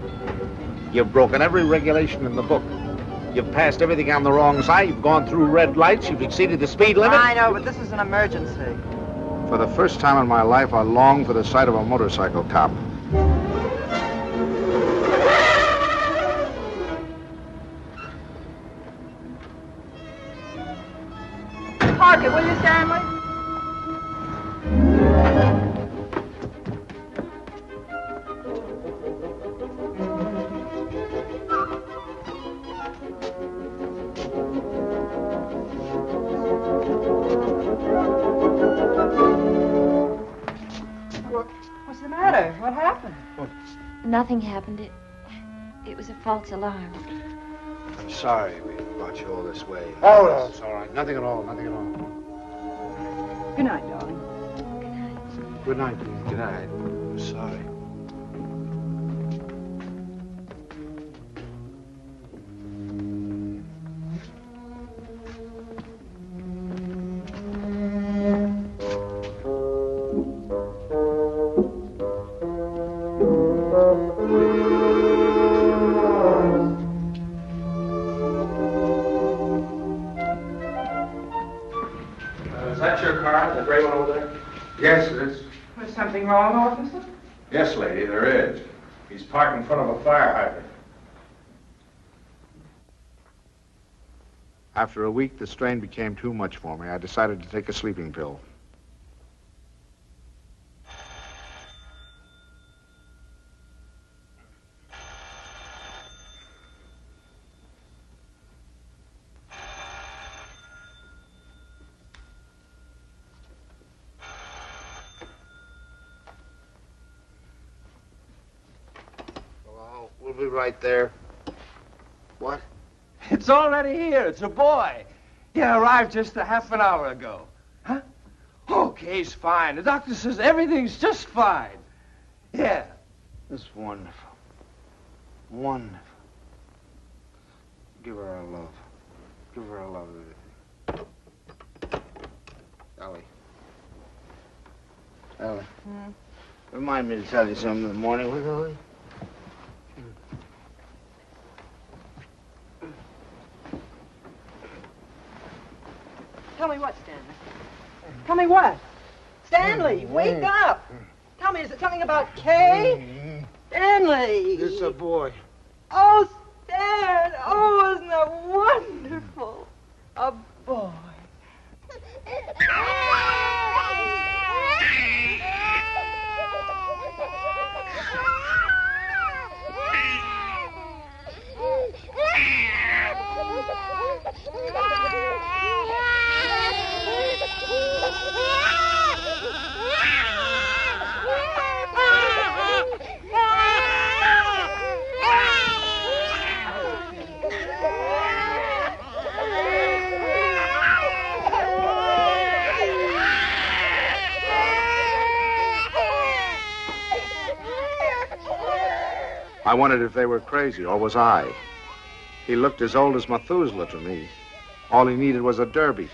You've broken every regulation in the book. You've passed everything on the wrong side. You've gone through red lights. You've exceeded the speed limit. I know, but this is an emergency. For the first time in my life, I long for the sight of a motorcycle cop. Park it, will you, Stanley? What's the matter? What happened? Nothing happened. It was a false alarm. I'm sorry we brought you all this way. Oh, no, it's all right. Nothing at all. Good night, darling. Good night, dear. Good night. I'm sorry. Is that your car, the gray one over there? Yes, it is. Was something wrong, officer? Yes, lady, there is. He's parked in front of a fire hydrant. After a week, the strain became too much for me. I decided to take a sleeping pill. We'll be right there. What? It's already here. It's a boy. He arrived just a half an hour ago. Huh? Okay, he's fine. The doctor says everything's just fine. Yeah. That's wonderful. Wonderful. Give her our love. Give her our love, everything. Ellie. Remind me to tell you something in the morning, will you, Ellie? Tell me what, Stanley? Tell me what? Stanley, wake up! Tell me, is it something about Kay? Stanley! It's a boy. Oh, Stan! Oh, isn't that wonderful? A boy. I wondered if they were crazy, or was I? He looked as old as Methuselah to me. All he needed was a derby.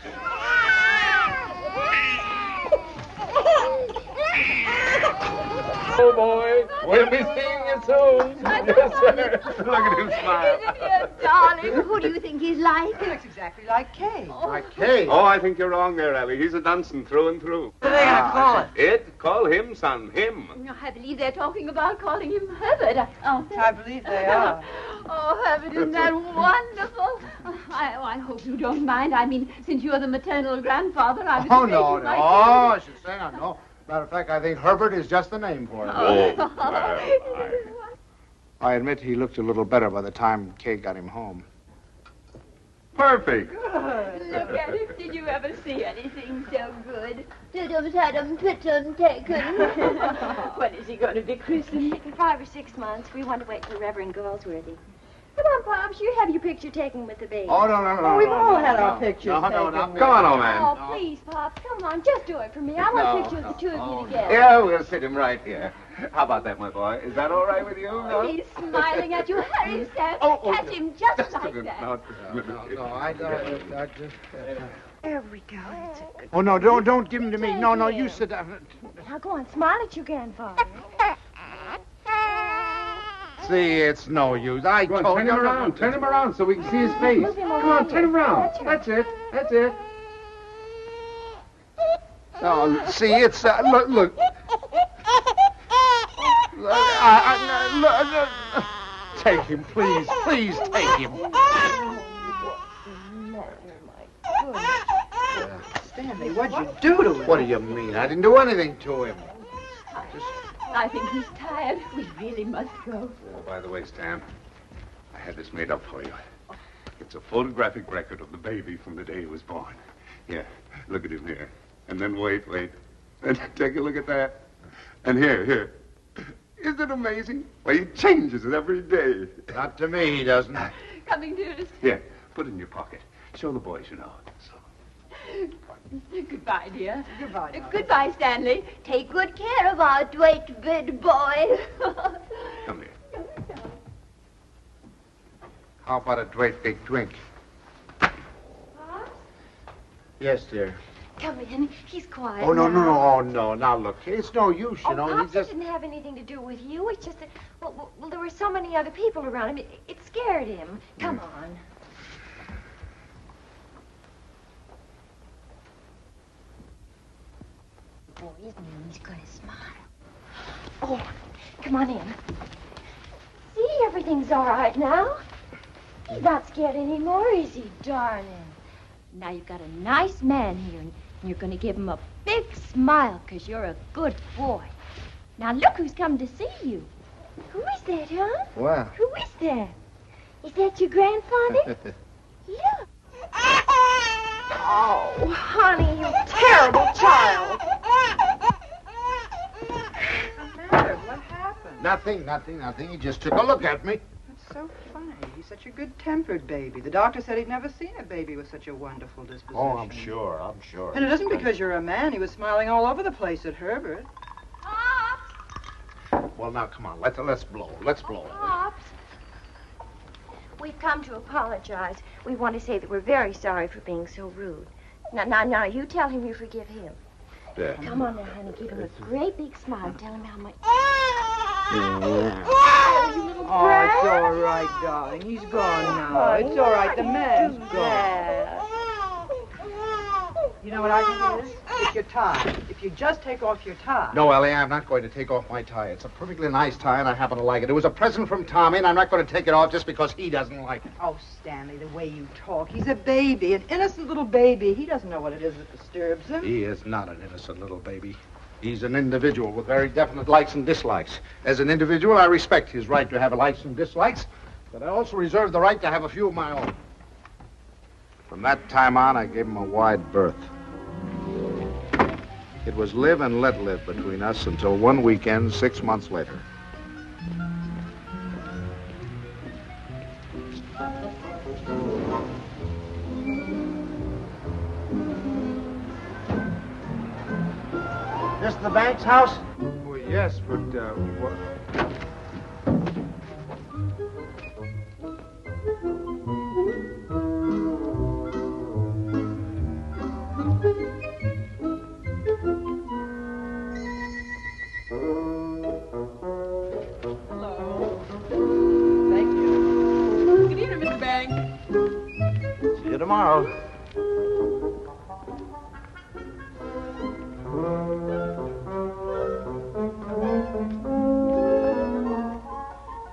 Oh, boy. We'll be seeing you soon. Yes, sir. Look at him smile. Isn't he a darling? Who do you think he's like? He looks exactly like Kay. Like Kay? Oh, I think you're wrong there, Ellie. He's a Dunstan through and through. What are they going to call it? It? Call him, son. Him. I believe they're talking about calling him Herbert. I believe they are. Oh, Herbert, isn't that wonderful? I hope you don't mind. I mean, since you're the maternal grandfather, I was Oh, afraid no, you no. might Oh, I should say no. Matter of fact, I think Herbert is just the name for him. I admit he looked a little better by the time Kay got him home. Perfect. Look at him. Did you ever see anything so good? When is he going to be christened? In 5 or 6 months. We want to wait for Reverend Galsworthy. Come on, Pops. You have your picture taken with the baby. Oh, no. We've all had our pictures No. taken. Come on, old man. Oh, please, Pops. Come on. Just do it for me. I want a picture of the two of you together. Yeah, we'll sit him right here. How about that, my boy? Is that all right with you? No? He's smiling at you. Hurry, Stan. Catch him just like that. No, I don't. I just... There we go. That's a good. Oh, no, don't give him to me. No, you sit down. Now go on. Smile at your grandfather. See, it's no use. I Go on, told turn you. him around. Turn him around so we can see his face. Move him over Come on, here. turn him around. That's right. That's it. Oh, see, it's... Look. Take him, please. Please take him. Stanley, what'd you do to him? What do you mean? I didn't do anything to him. I think he's tired. We really must go. Oh, by the way, Stan, I had this made up for you. It's a photographic record of the baby from the day he was born. Here, look at him here. And then wait. And take a look at that. And here. Isn't it amazing? Well, he changes it every day. Not to me, he doesn't. Coming, dearest. Here, put it in your pocket. Show the boys you know. So. Goodbye, dear. Goodbye, darling. Goodbye, Stanley. Take good care of our dwight bid boy. Come here. How about a great big drink? Yes, dear. Come in. He's quiet. Oh, no. now. Oh, no. Now, look, it's no use, you know. Pops, He just... it didn't have anything to do with you. It's just that, well, there were so many other people around him. It scared him. Come on. Boys, he's gonna smile. Oh, come on in. See, everything's all right now. He's not scared anymore, is he, darling? Now you've got a nice man here, and you're going to give him a big smile, 'cause you're a good boy. Now look who's come to see you. Who is that, huh? What? Who is that? Is that your grandfather? Look. Oh, honey, you terrible child. What's the matter? What happened? Nothing. He just took a look at me. That's so funny. He's such a good-tempered baby. The doctor said he'd never seen a baby with such a wonderful disposition. Oh, I'm sure. And it isn't because you're a man. He was smiling all over the place at Herbert. Well, now, come on. Let's blow. Pops. We've come to apologize. We want to say that we're very sorry for being so rude. Now, you tell him you forgive him. Yeah. Come on now, honey. Give him a great big smile and tell him how much... Oh, it's all right, darling. He's gone now. It's all right. The man's gone. You know what I think it is? It's your tie. If you just take off your tie. No, Ellie, I'm not going to take off my tie. It's a perfectly nice tie, and I happen to like it. It was a present from Tommy, and I'm not going to take it off just because he doesn't like it. Oh, Stanley, the way you talk. He's a baby, an innocent little baby. He doesn't know what it is that disturbs him. He is not an innocent little baby. He's an individual with very definite likes and dislikes. As an individual, I respect his right to have likes and dislikes, but I also reserve the right to have a few of my own. From that time on, I gave him a wide berth. It was live and let live between us until one weekend 6 months later. This the Banks house? Well, yes, but, what? tomorrow.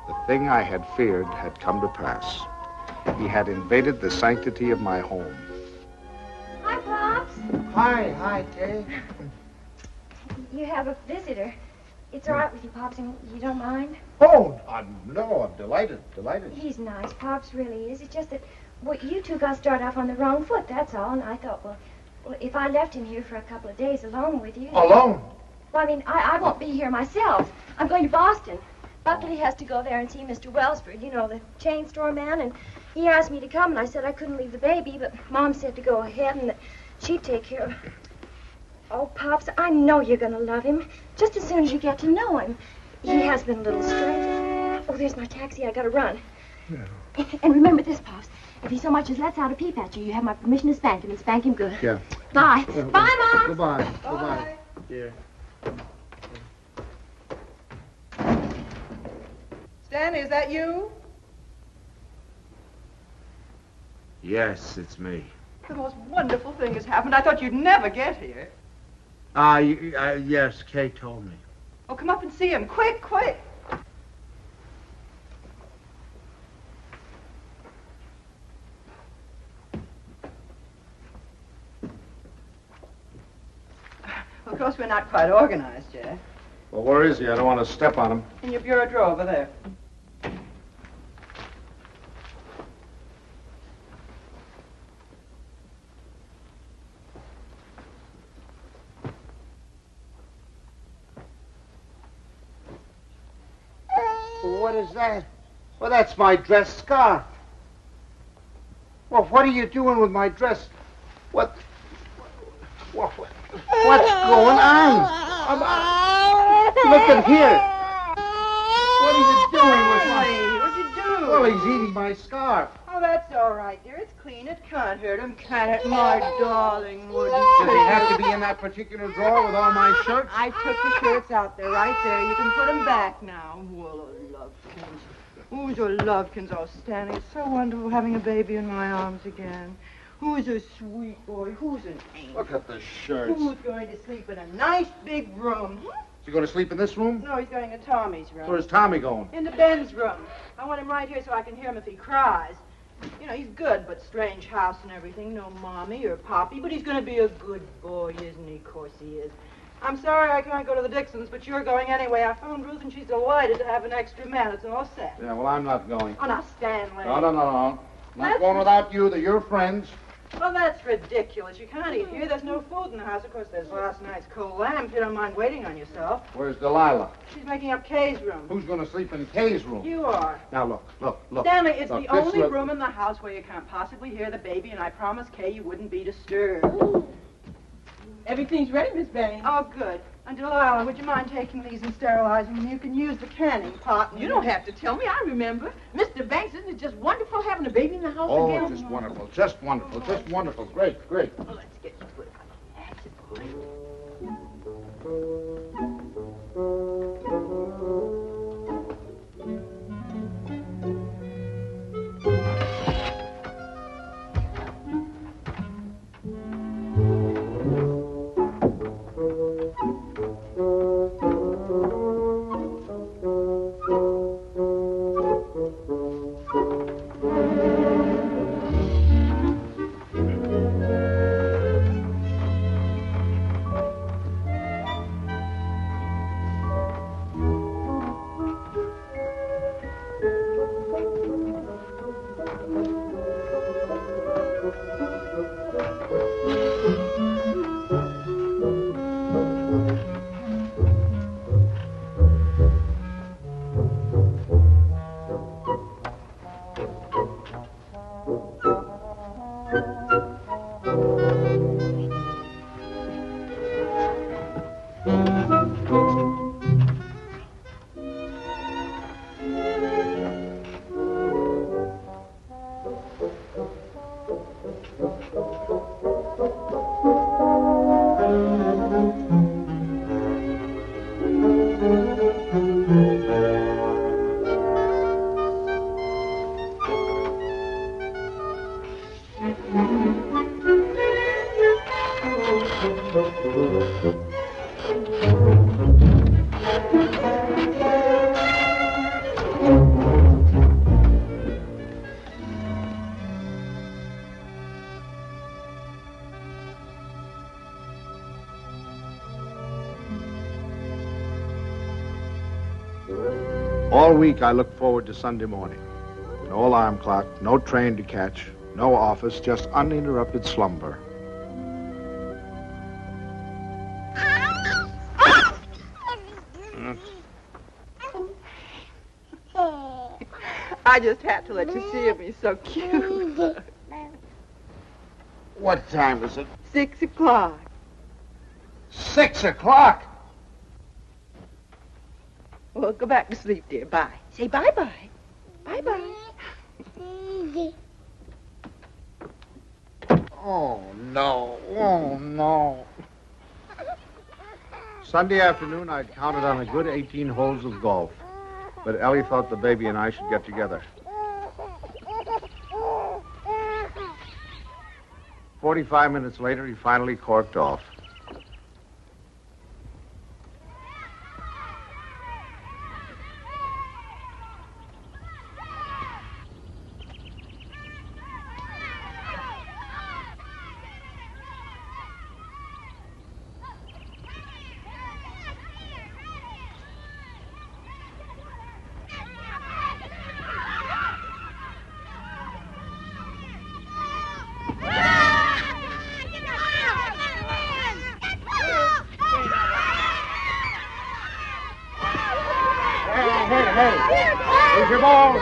The thing I had feared had come to pass. He had invaded the sanctity of my home. Hi, Pops. Hi, Kay. You have a visitor. It's all right with you, Pops, and you don't mind? Oh, no, I'm delighted. He's nice, Pops really is. It's just that, well, you two got started off on the wrong foot, that's all. And I thought, well, if I left him here for a couple of days alone with you... Alone? Well, I mean, I won't be here myself. I'm going to Boston. Buckley has to go there and see Mr. Wellsford, you know, the chain store man, and he asked me to come, and I said I couldn't leave the baby, but Mom said to go ahead and that she'd take care of... Oh, Pops, I know you're going to love him, just as soon as you get to know him. He has been a little strange. Oh, there's my taxi. I got to run. Yeah. And remember this, Pops. If he so much as lets out a peep at you, you have my permission to spank him, and spank him good. Yeah. Bye. Bye, Mom. Goodbye. Goodbye. Dear. Stanley, is that you? Yes, it's me. The most wonderful thing has happened. I thought you'd never get here. Yes, Kay told me. Oh, come up and see him. Quick, quick. Of course, we're not quite organized yet. Well, where is he? I don't want to step on him. In your bureau drawer over there. What is that? Well, that's my dress scarf. Well, what are you doing with my dress? What's going on? Look at here. What are you doing with my... What'd you do? Well, he's eating my scarf. Oh, that's all right, dear. It's clean. It can't hurt him, can it, my darling? Would Does he have to be in that particular drawer with all my shirts? I took the shirts out there, right there. You can put them back now. Well, Lovenkins. Who's your Lovenkins? Oh, Stanley, it's so wonderful having a baby in my arms again. Who's a sweet boy? Who's an angel? Look at the shirts. Who's going to sleep in a nice big room? Is he going to sleep in this room? No, he's going in Tommy's room. Where's Tommy going? Into Ben's room. I want him right here so I can hear him if he cries. You know, he's good, but strange house and everything. No mommy or poppy, but he's going to be a good boy, isn't he? Of course he is. I'm sorry I can't go to the Dixons, but you're going anyway. I phoned Ruth, and she's delighted to have an extra man. It's all set. Yeah, well, I'm not going. Oh, now, Stanley. No. Not going without you. They're your friends. Well, that's ridiculous. You can't eat here. There's no food in the house. Of course, there's last night's cold lamb, if you don't mind waiting on yourself. Where's Delilah? She's making up Kay's room. Who's going to sleep in Kay's room? You are. Now, look. Stanley, it's Look, the only room in the house where you can't possibly hear the baby, and I promised Kay you wouldn't be disturbed. Everything's ready, Miss Banks. Oh, good. And Delilah, would you mind taking these and sterilizing them? You can use the canning pot. You don't have to tell me. I remember. Mr. Banks, isn't it just wonderful having a baby in the house again? Oh, just wonderful. Just wonderful. Great. Well, let's get you good. That's it, boy. All week I looked forward to Sunday morning. No alarm clock, no train to catch, no office, just uninterrupted slumber. I just had to let you see him. He's so cute. What time is it? 6 o'clock. 6 o'clock? Well, go back to sleep, dear. Bye. Say bye-bye. Bye-bye. Oh, no. Oh, no. Sunday afternoon, I'd counted on a good 18 holes of golf. But Ellie thought the baby and I should get together. 45 minutes later, he finally corked off. Here's your ball.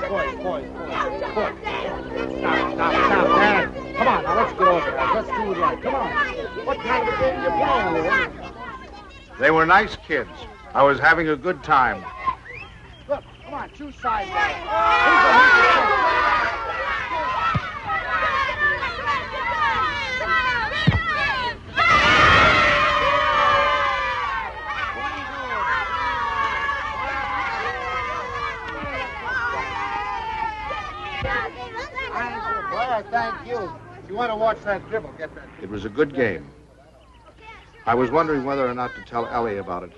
Here, boys. Stop, Dad. Come on, now, let's get over that. Let's do it right. Come on. What kind of a game you playing with? They were nice kids. I was having a good time. Look, come on, choose sides. Thank you. If you want to watch that dribble, get that. It was a good game. I was wondering whether or not to tell Ellie about it.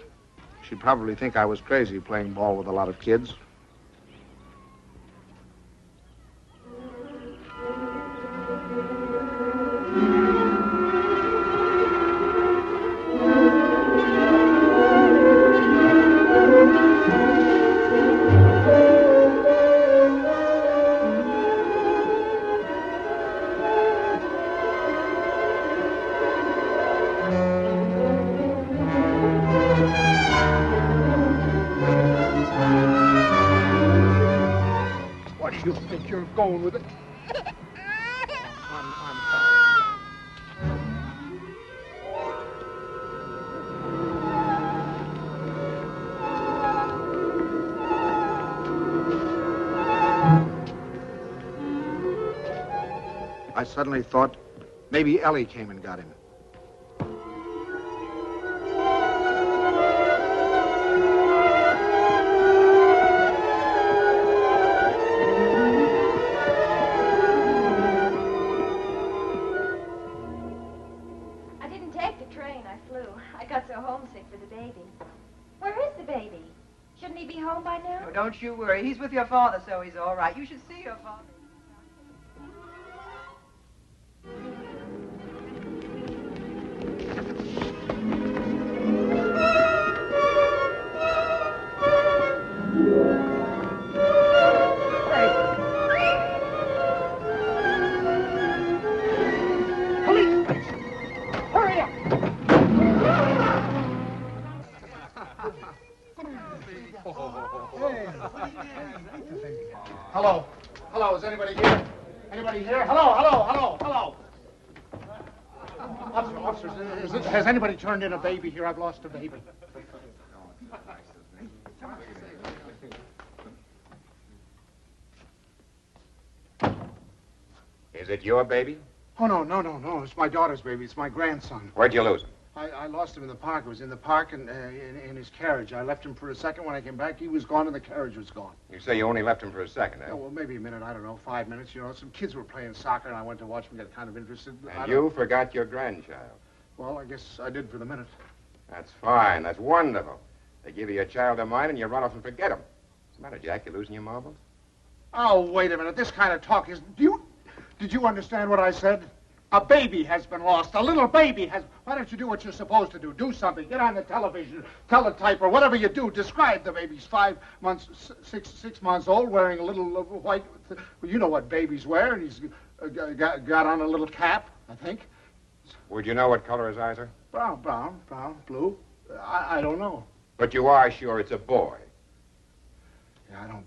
She'd probably think I was crazy playing ball with a lot of kids. You think you're going with it? I'm sorry. I suddenly thought maybe Ellie came and got him. Don't you worry. He's with your father, so he's all right. You should see your father. Hello. Hello, is anybody here? Anybody here? Hello. Officers, has anybody turned in a baby here? I've lost a baby. Is it your baby? Oh, no. It's my daughter's baby. It's my grandson. Where'd you lose him? I lost him in the park. I was in the park and in his carriage. I left him for a second. When I came back, he was gone and the carriage was gone. You say you only left him for a second, eh? Oh, well, maybe a minute. I don't know. 5 minutes. You know, some kids were playing soccer, and I went to watch them get kind of interested. And you forgot your grandchild. Well, I guess I did for the minute. That's fine. That's wonderful. They give you a child of mine, and you run off and forget him. What's the matter, Jack? You losing your marbles? Oh, wait a minute. This kind of talk is... Did you understand what I said? A baby has been lost. A little baby has... Why don't you do what you're supposed to do? Do something. Get on the television, teletype, or whatever you do. Describe the baby. He's 5 months, 6 months old, wearing a little white... Well, you know what babies wear, and he's got on a little cap, I think. Would you know what color his eyes are? Brown, blue. I don't know. But you are sure it's a boy? Yeah, I don't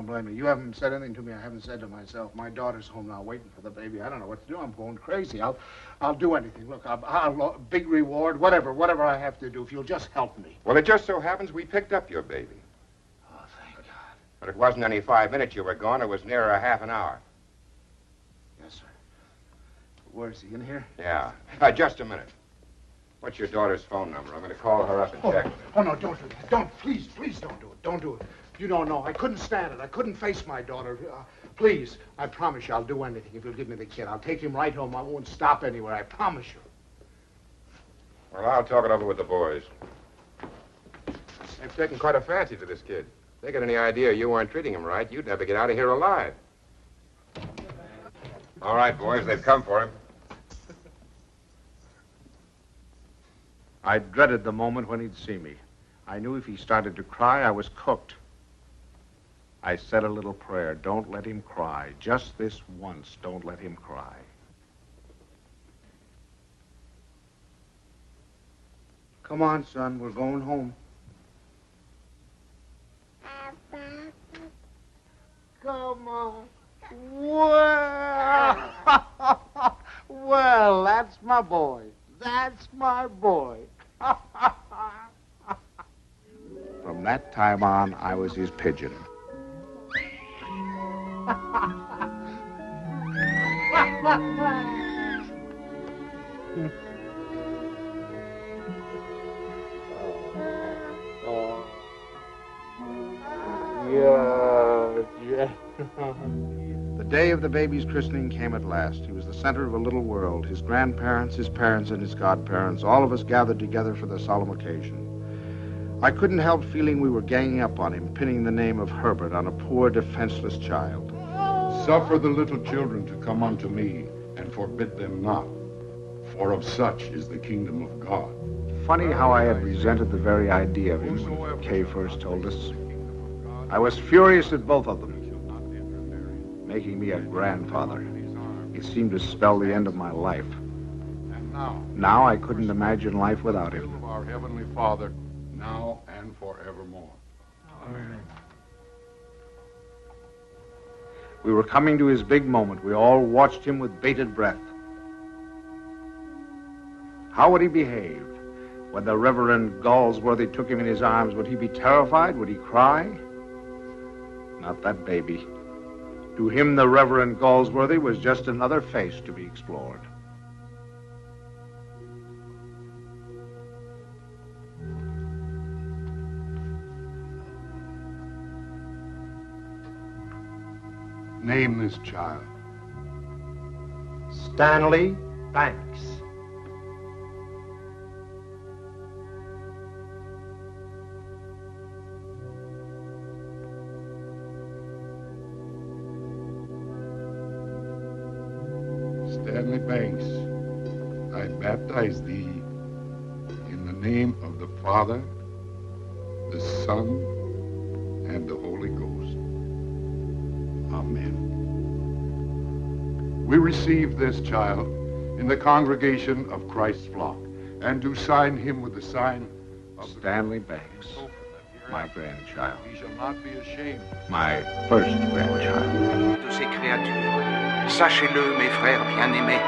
blame you. You haven't said anything to me I haven't said to myself. My daughter's home now waiting for the baby. I don't know what to do. I'm going crazy. I'll do anything. Look, I'll big reward, whatever I have to do, if you'll just help me. Well, it just so happens we picked up your baby. Oh, thank God. But it wasn't any 5 minutes you were gone. It was nearer a half an hour. Yes, sir. Where is he, in here? Yeah. Just a minute. What's your daughter's phone number? I'm going to call her up and check. Oh, no, don't do that. Please don't do it. Don't do it. You don't know. I couldn't stand it. I couldn't face my daughter. Please, I promise you I'll do anything if you'll give me the kid. I'll take him right home. I won't stop anywhere. I promise you. Well, I'll talk it over with the boys. They've taken quite a fancy to this kid. If they got any idea you weren't treating him right, you'd never get out of here alive. All right, boys, they've come for him. I dreaded the moment when he'd see me. I knew if he started to cry, I was cooked. I said a little prayer. Don't let him cry. Just this once, don't let him cry. Come on, son. We're going home. Come on. Well, that's my boy. That's my boy. From that time on, I was his pigeon. The day of the baby's christening came at last. He was the center of a little world. His grandparents, his parents, and his godparents, all of us gathered together for the solemn occasion. I couldn't help feeling we were ganging up on him, pinning the name of Herbert on a poor, defenseless child. Suffer the little children to come unto me, and forbid them not, for of such is the kingdom of God. Funny how I had resented the very idea of him when Kay first told us. I was furious at both of them. Making me a grandfather. It seemed to spell the end of my life. And now I couldn't imagine life without him. Of our Heavenly Father, now and forevermore. Amen. We were coming to his big moment. We all watched him with bated breath. How would he behave? When the Reverend Galsworthy took him in his arms, would he be terrified? Would he cry? Not that baby. To him, the Reverend Galsworthy was just another face to be explored. Name this child. Stanley Banks. Stanley Banks, I baptize thee in the name of the Father, the Son, and the Holy Ghost. Amen. We receive this child in the congregation of Christ's flock, and do sign him with the sign of Stanley Banks, my grandchild. He shall not be ashamed. My first grandchild. De ces créatures, sachez-le, mes frères bien-aimés,